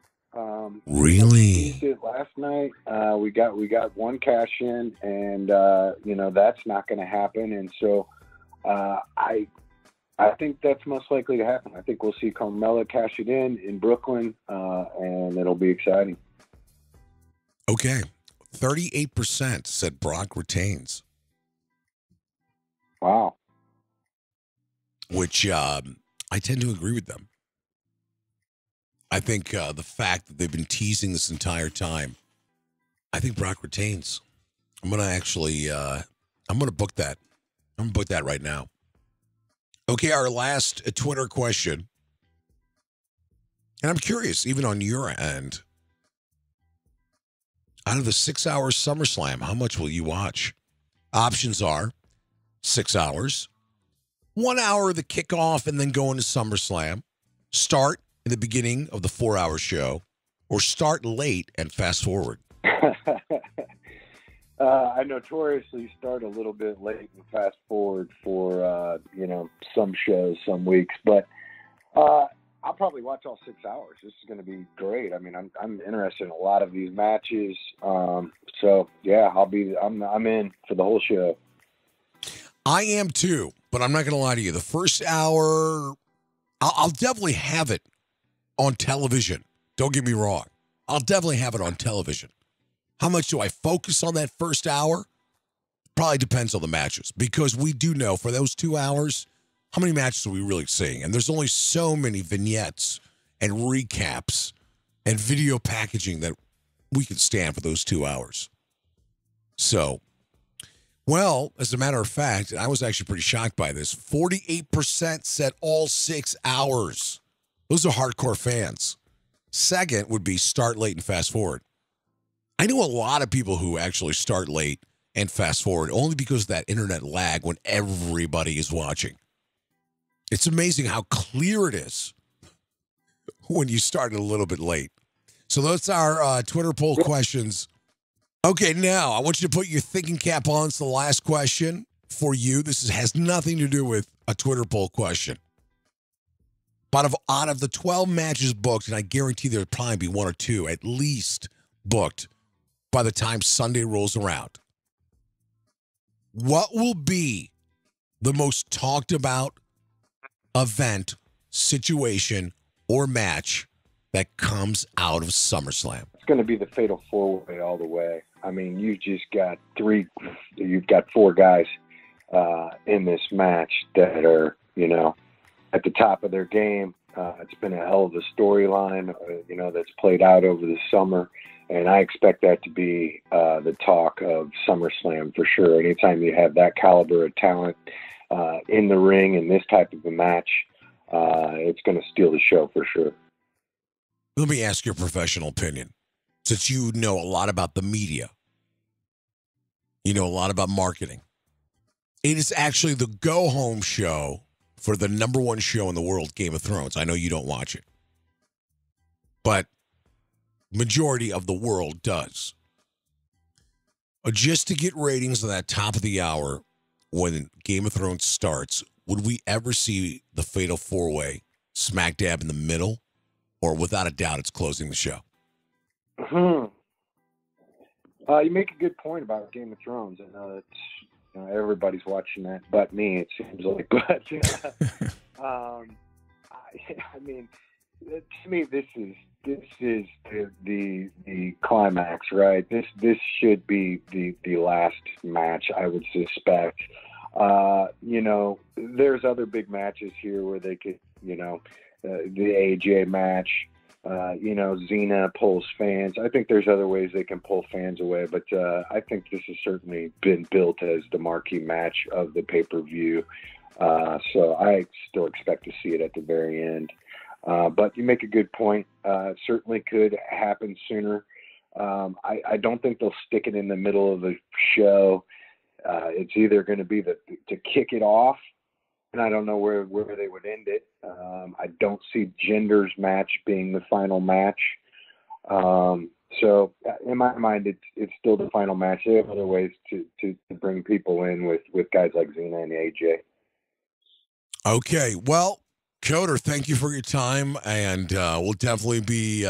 Really? We did last night. We got one cash in, and that's not going to happen. And so I think that's most likely to happen. I think we'll see Carmella cash it in Brooklyn, and it'll be exciting. Okay. 38% said Brock retains. Wow. Which I tend to agree with them. I think the fact that they've been teasing this entire time, I think Brock retains. I'm going to actually, I'm going to book that. I'm going to book that right now. Okay, our last Twitter question. And I'm curious, even on your end, out of the 6 hours SummerSlam, how much will you watch? Options are 6 hours, 1 hour of the kickoff and then go into SummerSlam, start in the beginning of the 4-hour show, or start late and fast forward. I notoriously start a little bit late and fast forward for, some shows, some weeks, but I'll probably watch all 6 hours. This is going to be great. I mean, I'm interested in a lot of these matches. So yeah, I'm in for the whole show. I am too, but I'm not going to lie to you. The first hour, I'll definitely have it on television. Don't get me wrong. I'll definitely have it on television. How much do I focus on that first hour? Probably depends on the matches, because we do know for those 2 hours, how many matches are we really seeing? And there's only so many vignettes and recaps and video packaging that we can stand for those 2 hours. So, well, as a matter of fact, I was actually pretty shocked by this. 48% said all 6 hours. Those are hardcore fans. Second would be start late and fast forward. I know a lot of people who actually start late and fast forward only because of that internet lag when everybody is watching. It's amazing how clear it is when you start a little bit late. So that's our Twitter poll questions. Okay, now I want you to put your thinking cap on. It's the last question for you. This has nothing to do with a Twitter poll question. But out of the 12 matches booked, and I guarantee there'll probably be 1 or 2 at least booked by the time Sunday rolls around, what will be the most talked about event, situation, or match that comes out of SummerSlam? It's going to be the Fatal 4-Way all the way. I mean, you've got 4 guys in this match that are, at the top of their game. It's been a hell of a storyline, that's played out over the summer. And I expect that to be the talk of SummerSlam for sure. Anytime you have that caliber of talent in the ring in this type of a match, it's going to steal the show for sure. Let me ask your professional opinion. Since you know a lot about the media, you know a lot about marketing. It is actually the go-home show for the number one show in the world, Game of Thrones. I know you don't watch it, but majority of the world does. Just to get ratings on that top of the hour when Game of Thrones starts, would we ever see the Fatal 4-Way smack dab in the middle? Or without a doubt, it's closing the show? You make a good point about Game of Thrones. I know that everybody's watching that but me, it seems like. But I mean, to me, this is the climax, right? This should be the last match, I would suspect. There's other big matches here where they could, the AJ match. Cena pulls fans. I think there's other ways they can pull fans away, but I think this has certainly been built as the marquee match of the pay-per-view. So I still expect to see it at the very end. But you make a good point. It certainly could happen sooner. I don't think they'll stick it in the middle of the show. It's either going to be to kick it off, and I don't know where they would end it. I don't see Jinder's match being the final match. So in my mind, it's still the final match. They have other ways to bring people in with guys like Cena and AJ. Okay, well, Coder, thank you for your time, and we'll definitely be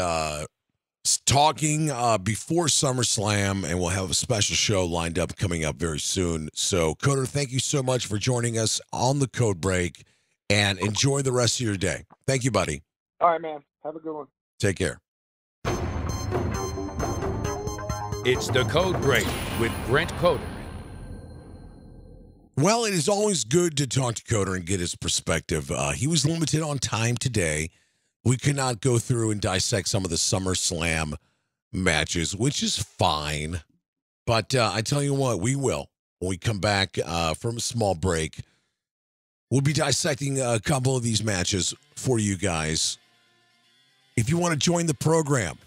talking before SummerSlam, and we'll have a special show lined up coming up very soon. So, Coder, thank you so much for joining us on the Code Break, and enjoy the rest of your day. Thank you, buddy. All right, man. Have a good one. Take care. It's the Code Break with Brent Coder. Well, it is always good to talk to Coder and get his perspective. He was limited on time today. We could not go through and dissect some of the SummerSlam matches, which is fine. But I tell you what, we will. When we come back from a small break, we'll be dissecting a couple of these matches for you guys. If you want to join the program,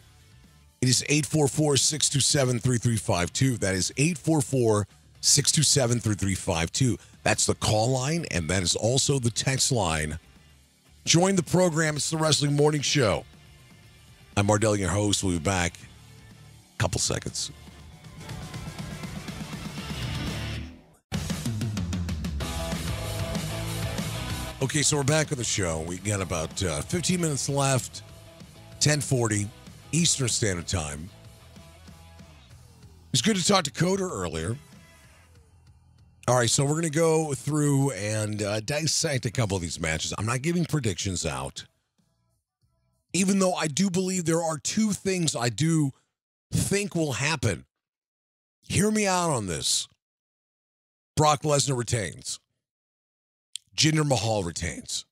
it is 844-627-3352. That is 844-627-3352. That's the call line, and that is also the text line. Join the program. It's the Wrestling Morning Show. I'm Mardel, your host. We'll be back in a couple seconds. Okay, so we're back on the show. We got about 15 minutes left, 10:40 Eastern Standard Time. It's good to talk to Coder earlier. All right, so we're going to go through and dissect a couple of these matches. I'm not giving predictions out, even though I do believe there are two things I do think will happen. Hear me out on this. Brock Lesnar retains. Jinder Mahal retains.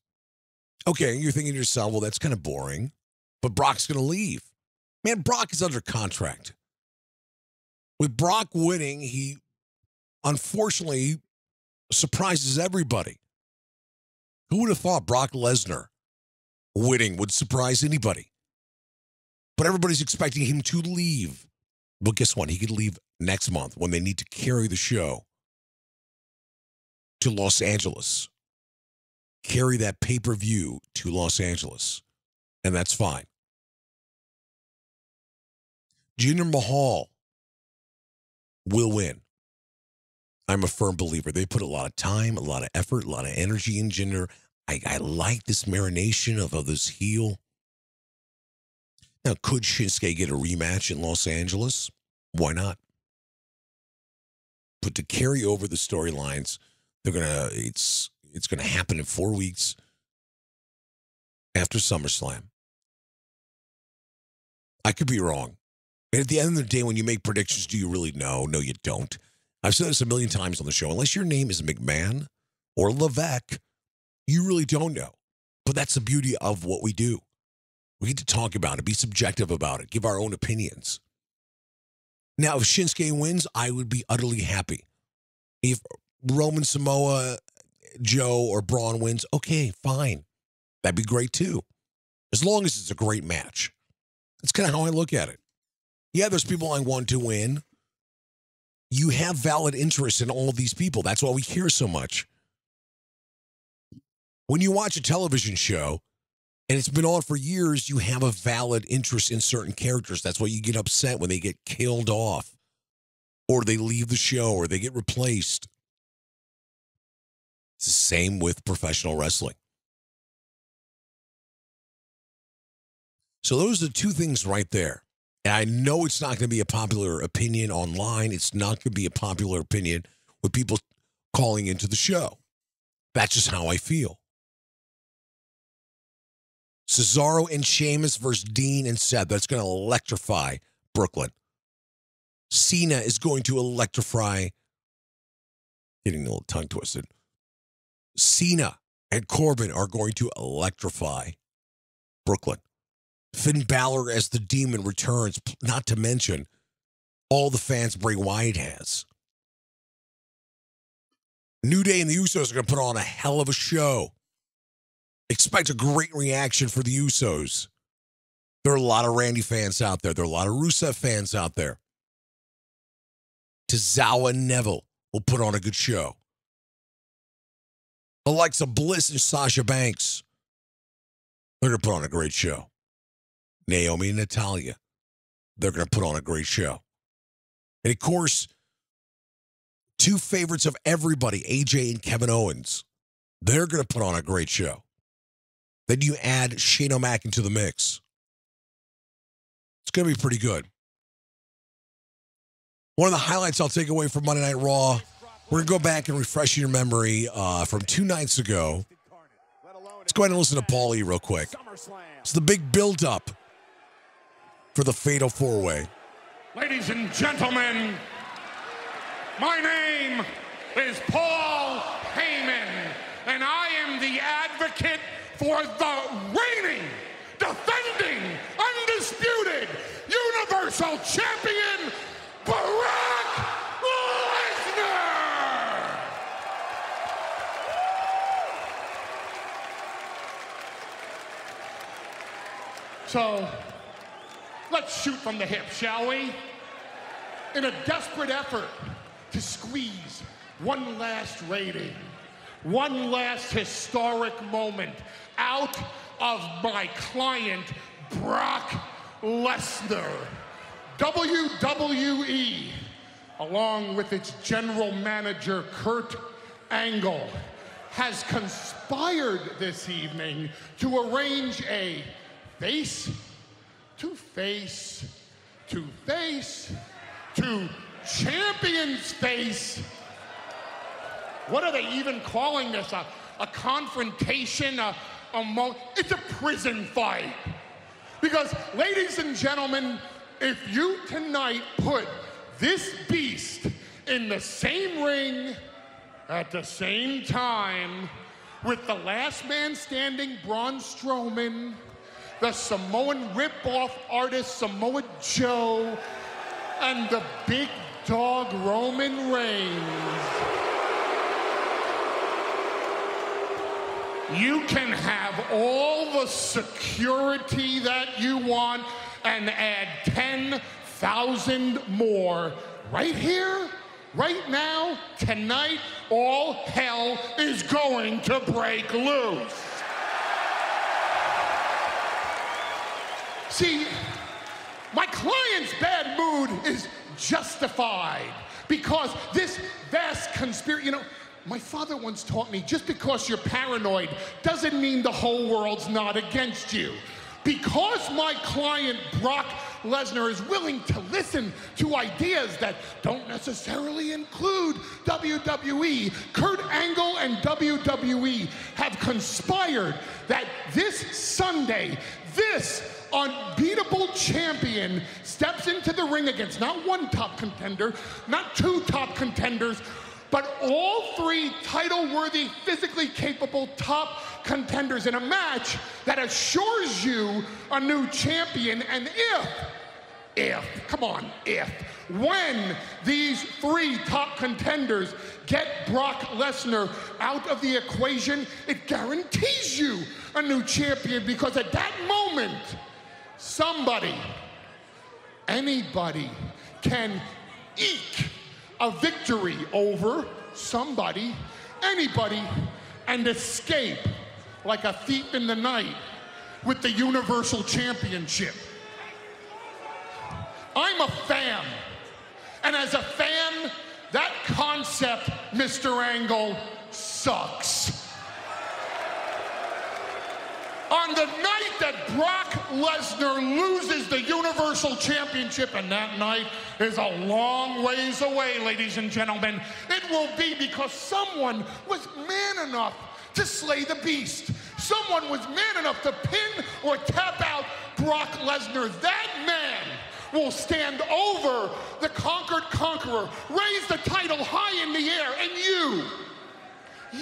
Okay, you're thinking to yourself, well, that's kind of boring, but Brock's going to leave. Man, Brock is under contract. With Brock winning, he unfortunately surprises everybody. Who would have thought Brock Lesnar winning would surprise anybody? But everybody's expecting him to leave. Well, guess what? He could leave next month when they need to carry the show to Los Angeles. Carry that pay-per-view to Los Angeles. And that's fine. Jinder Mahal will win. I'm a firm believer. They put a lot of time, a lot of effort, a lot of energy in Jinder. I like this marination of this heel. Now, could Shinsuke get a rematch in Los Angeles? Why not? But to carry over the storylines, it's gonna happen in 4 weeks after SummerSlam. I could be wrong. And at the end of the day, when you make predictions, do you really know? No, you don't. I've said this a million times on the show. Unless your name is McMahon or Levesque, you really don't know. But that's the beauty of what we do. We get to talk about it, be subjective about it, give our own opinions. Now, if Shinsuke wins, I would be utterly happy. If Roman Samoa, Joe, or Braun wins, okay, fine. That'd be great too. As long as it's a great match. That's kind of how I look at it. Yeah, there's people I want to win. You have valid interest in all of these people. That's why we care so much. When you watch a television show, and it's been on for years, you have a valid interest in certain characters. That's why you get upset when they get killed off, or they leave the show, or they get replaced. It's the same with professional wrestling. So those are the two things right there. And I know it's not going to be a popular opinion online. It's not going to be a popular opinion with people calling into the show. That's just how I feel. Cesaro and Sheamus versus Dean and Seth. That's going to electrify Brooklyn. Cena is going to electrify. Getting a little tongue twisted. Cena and Corbin are going to electrify Brooklyn. Finn Balor as the Demon returns, not to mention all the fans Bray Wyatt has. New Day and the Usos are going to put on a hell of a show. Expect a great reaction for the Usos. There are a lot of Randy fans out there. There are a lot of Rusev fans out there. Tozawa and Neville will put on a good show. Alexa Bliss and Sasha Banks, they're going to put on a great show. Naomi and Natalya, they're going to put on a great show. And of course, two favorites of everybody, AJ and Kevin Owens, they're going to put on a great show. Then you add Shane O'Mac into the mix. It's going to be pretty good. One of the highlights I'll take away from Monday Night Raw, we're going to go back and refresh your memory from 2 nights ago. Let's go ahead and listen to Paulie real quick. It's the big build-up for the Fatal 4-Way. Ladies and gentlemen, my name is Paul Heyman, and I am the advocate for the reigning, defending, undisputed, Universal Champion, Brock Lesnar! So, let's shoot from the hip, shall we? In a desperate effort to squeeze one last rating, one last historic moment out of my client, Brock Lesnar. WWE, along with its general manager, Kurt Angle, has conspired this evening to arrange a face-to-face-to-face to Champion's Face. What are they even calling this? A confrontation? It's a prison fight. Because, ladies and gentlemen, if you tonight put this beast in the same ring at the same time with the last man standing, Braun Strowman, the Samoan rip-off artist, Samoa Joe, and the big dog, Roman Reigns, you can have all the security that you want and add 10,000 more. Right here, right now, tonight, all hell is going to break loose. See, my client's bad mood is justified because this vast conspiracy, my father once taught me, just because you're paranoid doesn't mean the whole world's not against you. Because my client, Brock Lesnar, is willing to listen to ideas that don't necessarily include WWE, Kurt Angle and WWE have conspired that this Sunday, this unbeatable champion steps into the ring against not one top contender, not two top contenders, but all three title-worthy, physically capable top contenders in a match that assures you a new champion. And when these three top contenders get Brock Lesnar out of the equation, it guarantees you a new champion, because at that moment, somebody, anybody can eke a victory over somebody, anybody, and escape like a thief in the night with the Universal Championship. I'm a fan, and as a fan, that concept, Mr. Angle, sucks. On the night that Brock Lesnar loses the Universal Championship, and that night is a long ways away, ladies and gentlemen, it will be because someone was man enough to slay the beast. Someone was man enough to pin or tap out Brock Lesnar. That man will stand over the conquered conqueror, raise the title high in the air, and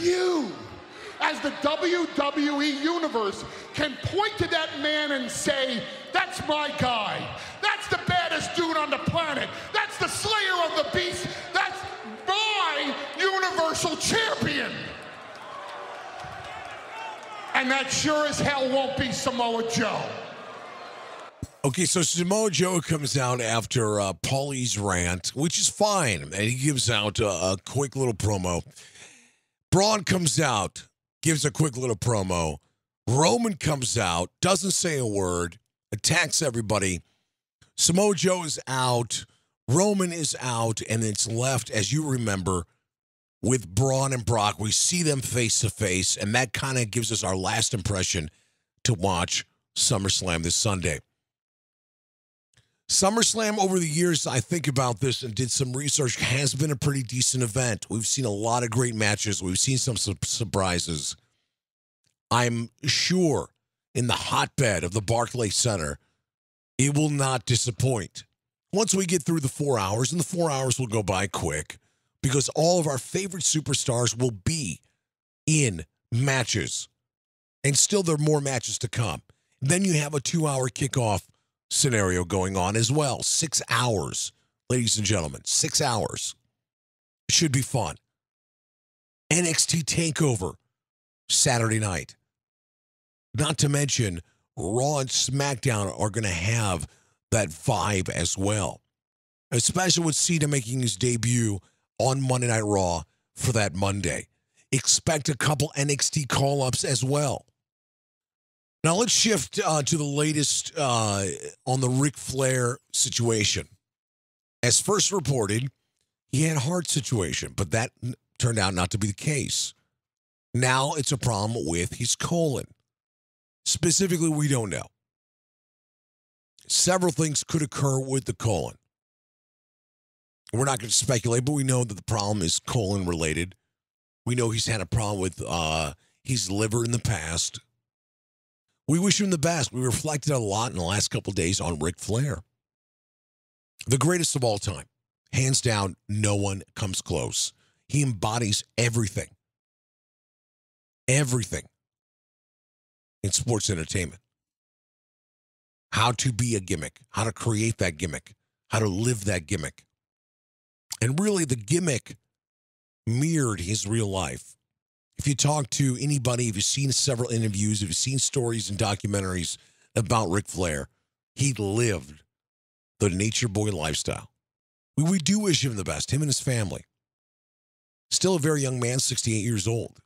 you, as the WWE Universe, can point to that man and say, that's my guy. That's the baddest dude on the planet. That's the slayer of the beast. That's my Universal Champion. And that sure as hell won't be Samoa Joe. Okay, so Samoa Joe comes out after Paulie's rant, which is fine, and he gives out a quick little promo. Braun comes out, gives a quick little promo. Roman comes out, doesn't say a word, attacks everybody. Samoa Joe is out, Roman is out, and it's left, as you remember, with Braun and Brock. We see them face to face, and that kind of gives us our last impression to watch SummerSlam this Sunday. SummerSlam, over the years, I think about this and did some research, has been a pretty decent event. We've seen a lot of great matches. We've seen some surprises. I'm sure in the hotbed of the Barclays Center, it will not disappoint. Once we get through the 4 hours, and the 4 hours will go by quick, because all of our favorite superstars will be in matches. And still there are more matches to come. Then you have a 2-hour kickoff scenario going on as well. 6 hours, ladies and gentlemen. 6 hours. Should be fun. NXT TakeOver Saturday night. Not to mention, Raw and SmackDown are going to have that vibe as well. Especially with Cena making his debut on Monday Night Raw for that Monday. Expect a couple NXT call-ups as well. Now let's shift to the latest on the Ric Flair situation. As first reported, he had a heart situation, but that turned out not to be the case. Now it's a problem with his colon. Specifically, we don't know. Several things could occur with the colon. We're not going to speculate, but we know that the problem is colon related. We know he's had a problem with his liver in the past. We wish him the best. We reflected a lot in the last couple of days on Ric Flair. The greatest of all time. Hands down, no one comes close. He embodies everything. Everything in sports entertainment. How to be a gimmick. How to create that gimmick. How to live that gimmick. And really, the gimmick mirrored his real life. If you talk to anybody, if you've seen several interviews, if you've seen stories and documentaries about Ric Flair, he lived the nature boy lifestyle. We do wish him the best, him and his family. Still a very young man, 68 years old.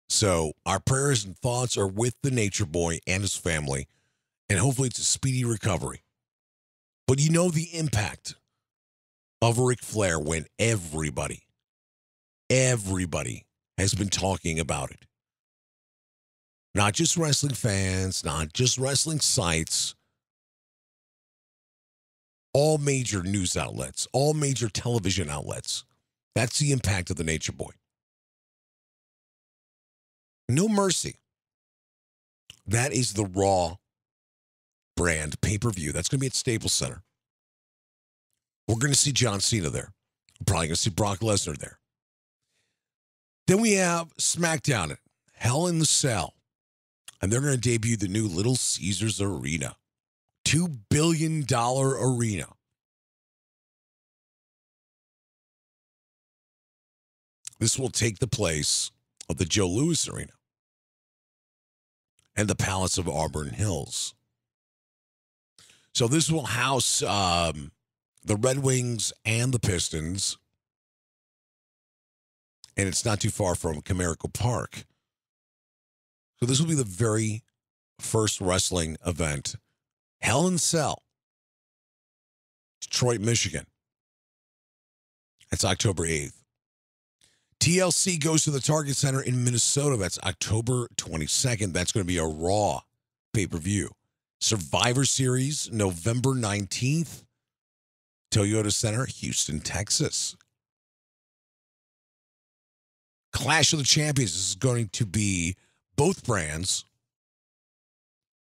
So our prayers and thoughts are with the nature boy and his family, and hopefully it's a speedy recovery. But you know the impact of Ric Flair when everybody has been talking about it. Not just wrestling fans, not just wrestling sites. All major news outlets, all major television outlets. That's the impact of the Nature Boy. No mercy. That is the Raw brand pay-per-view. That's going to be at Staples Center. We're going to see John Cena there. We're probably going to see Brock Lesnar there. Then we have SmackDown at Hell in the Cell. And they're going to debut the new Little Caesars Arena. $2 billion arena. This will take the place of the Joe Louis Arena and the Palace of Auburn Hills. So this will house the Red Wings and the Pistons. And it's not too far from Comerica Park. So this will be the very first wrestling event. Hell in Cell, Detroit, Michigan. That's October 8th. TLC goes to the Target Center in Minnesota. That's October 22nd. That's going to be a Raw pay-per-view. Survivor Series, November 19th. Toyota Center, Houston, Texas. Clash of the Champions. This is going to be both brands.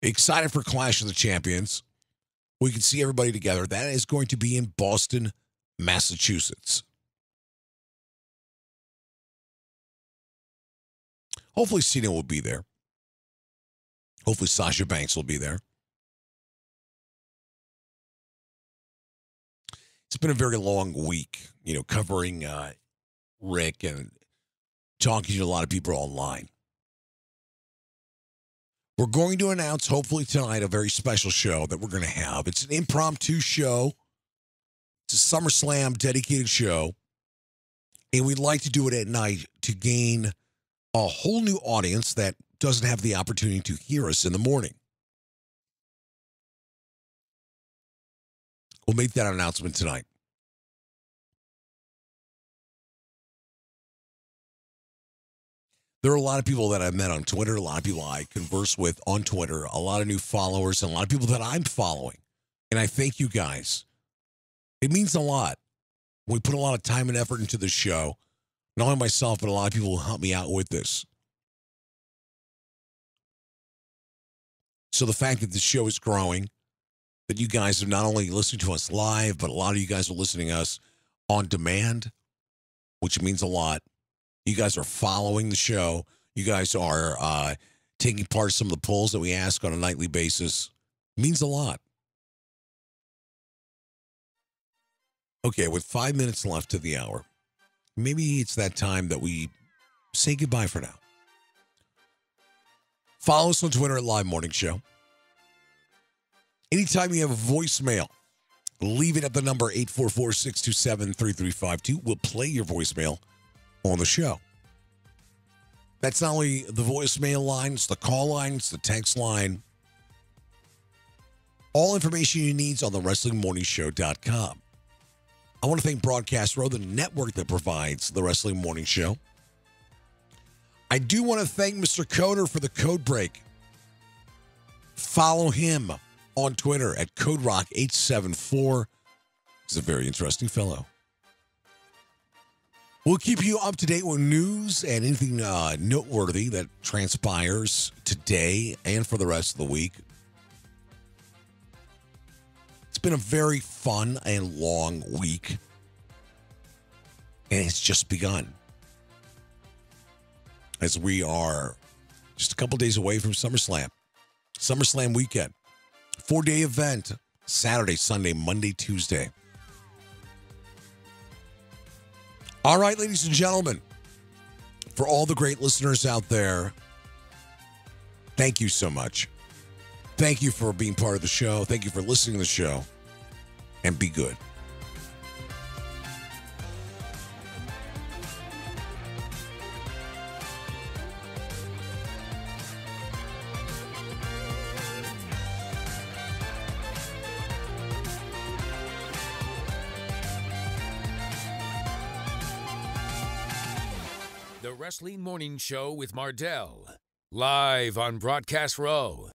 Excited for Clash of the Champions. We can see everybody together. That is going to be in Boston, Massachusetts. Hopefully Cena will be there. Hopefully Sasha Banks will be there. It's been a very long week, covering Rick and talking to a lot of people online. We're going to announce, hopefully tonight, a very special show that we're going to have. It's an impromptu show. It's a SummerSlam dedicated show. And we'd like to do it at night to gain a whole new audience that doesn't have the opportunity to hear us in the morning. We'll make that announcement tonight. There are a lot of people that I've met on Twitter, a lot of people I converse with on Twitter, a lot of new followers, and a lot of people that I'm following. And I thank you guys. It means a lot. We put a lot of time and effort into this show. Not only myself, but a lot of people will help me out with this. So the fact that this show is growing, that you guys are not only listening to us live, but a lot of you guys are listening to us on demand, which means a lot. You guys are following the show. You guys are taking part of some of the polls that we ask on a nightly basis. It means a lot. Okay, with 5 minutes left to the hour, maybe it's that time that we say goodbye for now. Follow us on Twitter at Live Morning Show. Anytime you have a voicemail, leave it at the number 844-627-3352. We'll play your voicemail on the show. That's not only the voicemail line, it's the call line, it's the text line. All information you need is on the WrestlingMorningShow.com. I want to thank Broadcast Row, the network that provides the Wrestling Morning Show. I do want to thank Mr. Coder for the code break. Follow him on Twitter at CodeRock874. He's a very interesting fellow. We'll keep you up to date with news and anything noteworthy that transpires today and for the rest of the week. It's been a very fun and long week, and it's just begun. As we are just a couple days away from SummerSlam. SummerSlam weekend. 4-day event. Saturday, Sunday, Monday, Tuesday. All right, ladies and gentlemen, for all the great listeners out there, thank you so much. Thank you for being part of the show. Thank you for listening to the show. And be good. The Wrestling Morning Show with Mardel, live on Broadcast Row.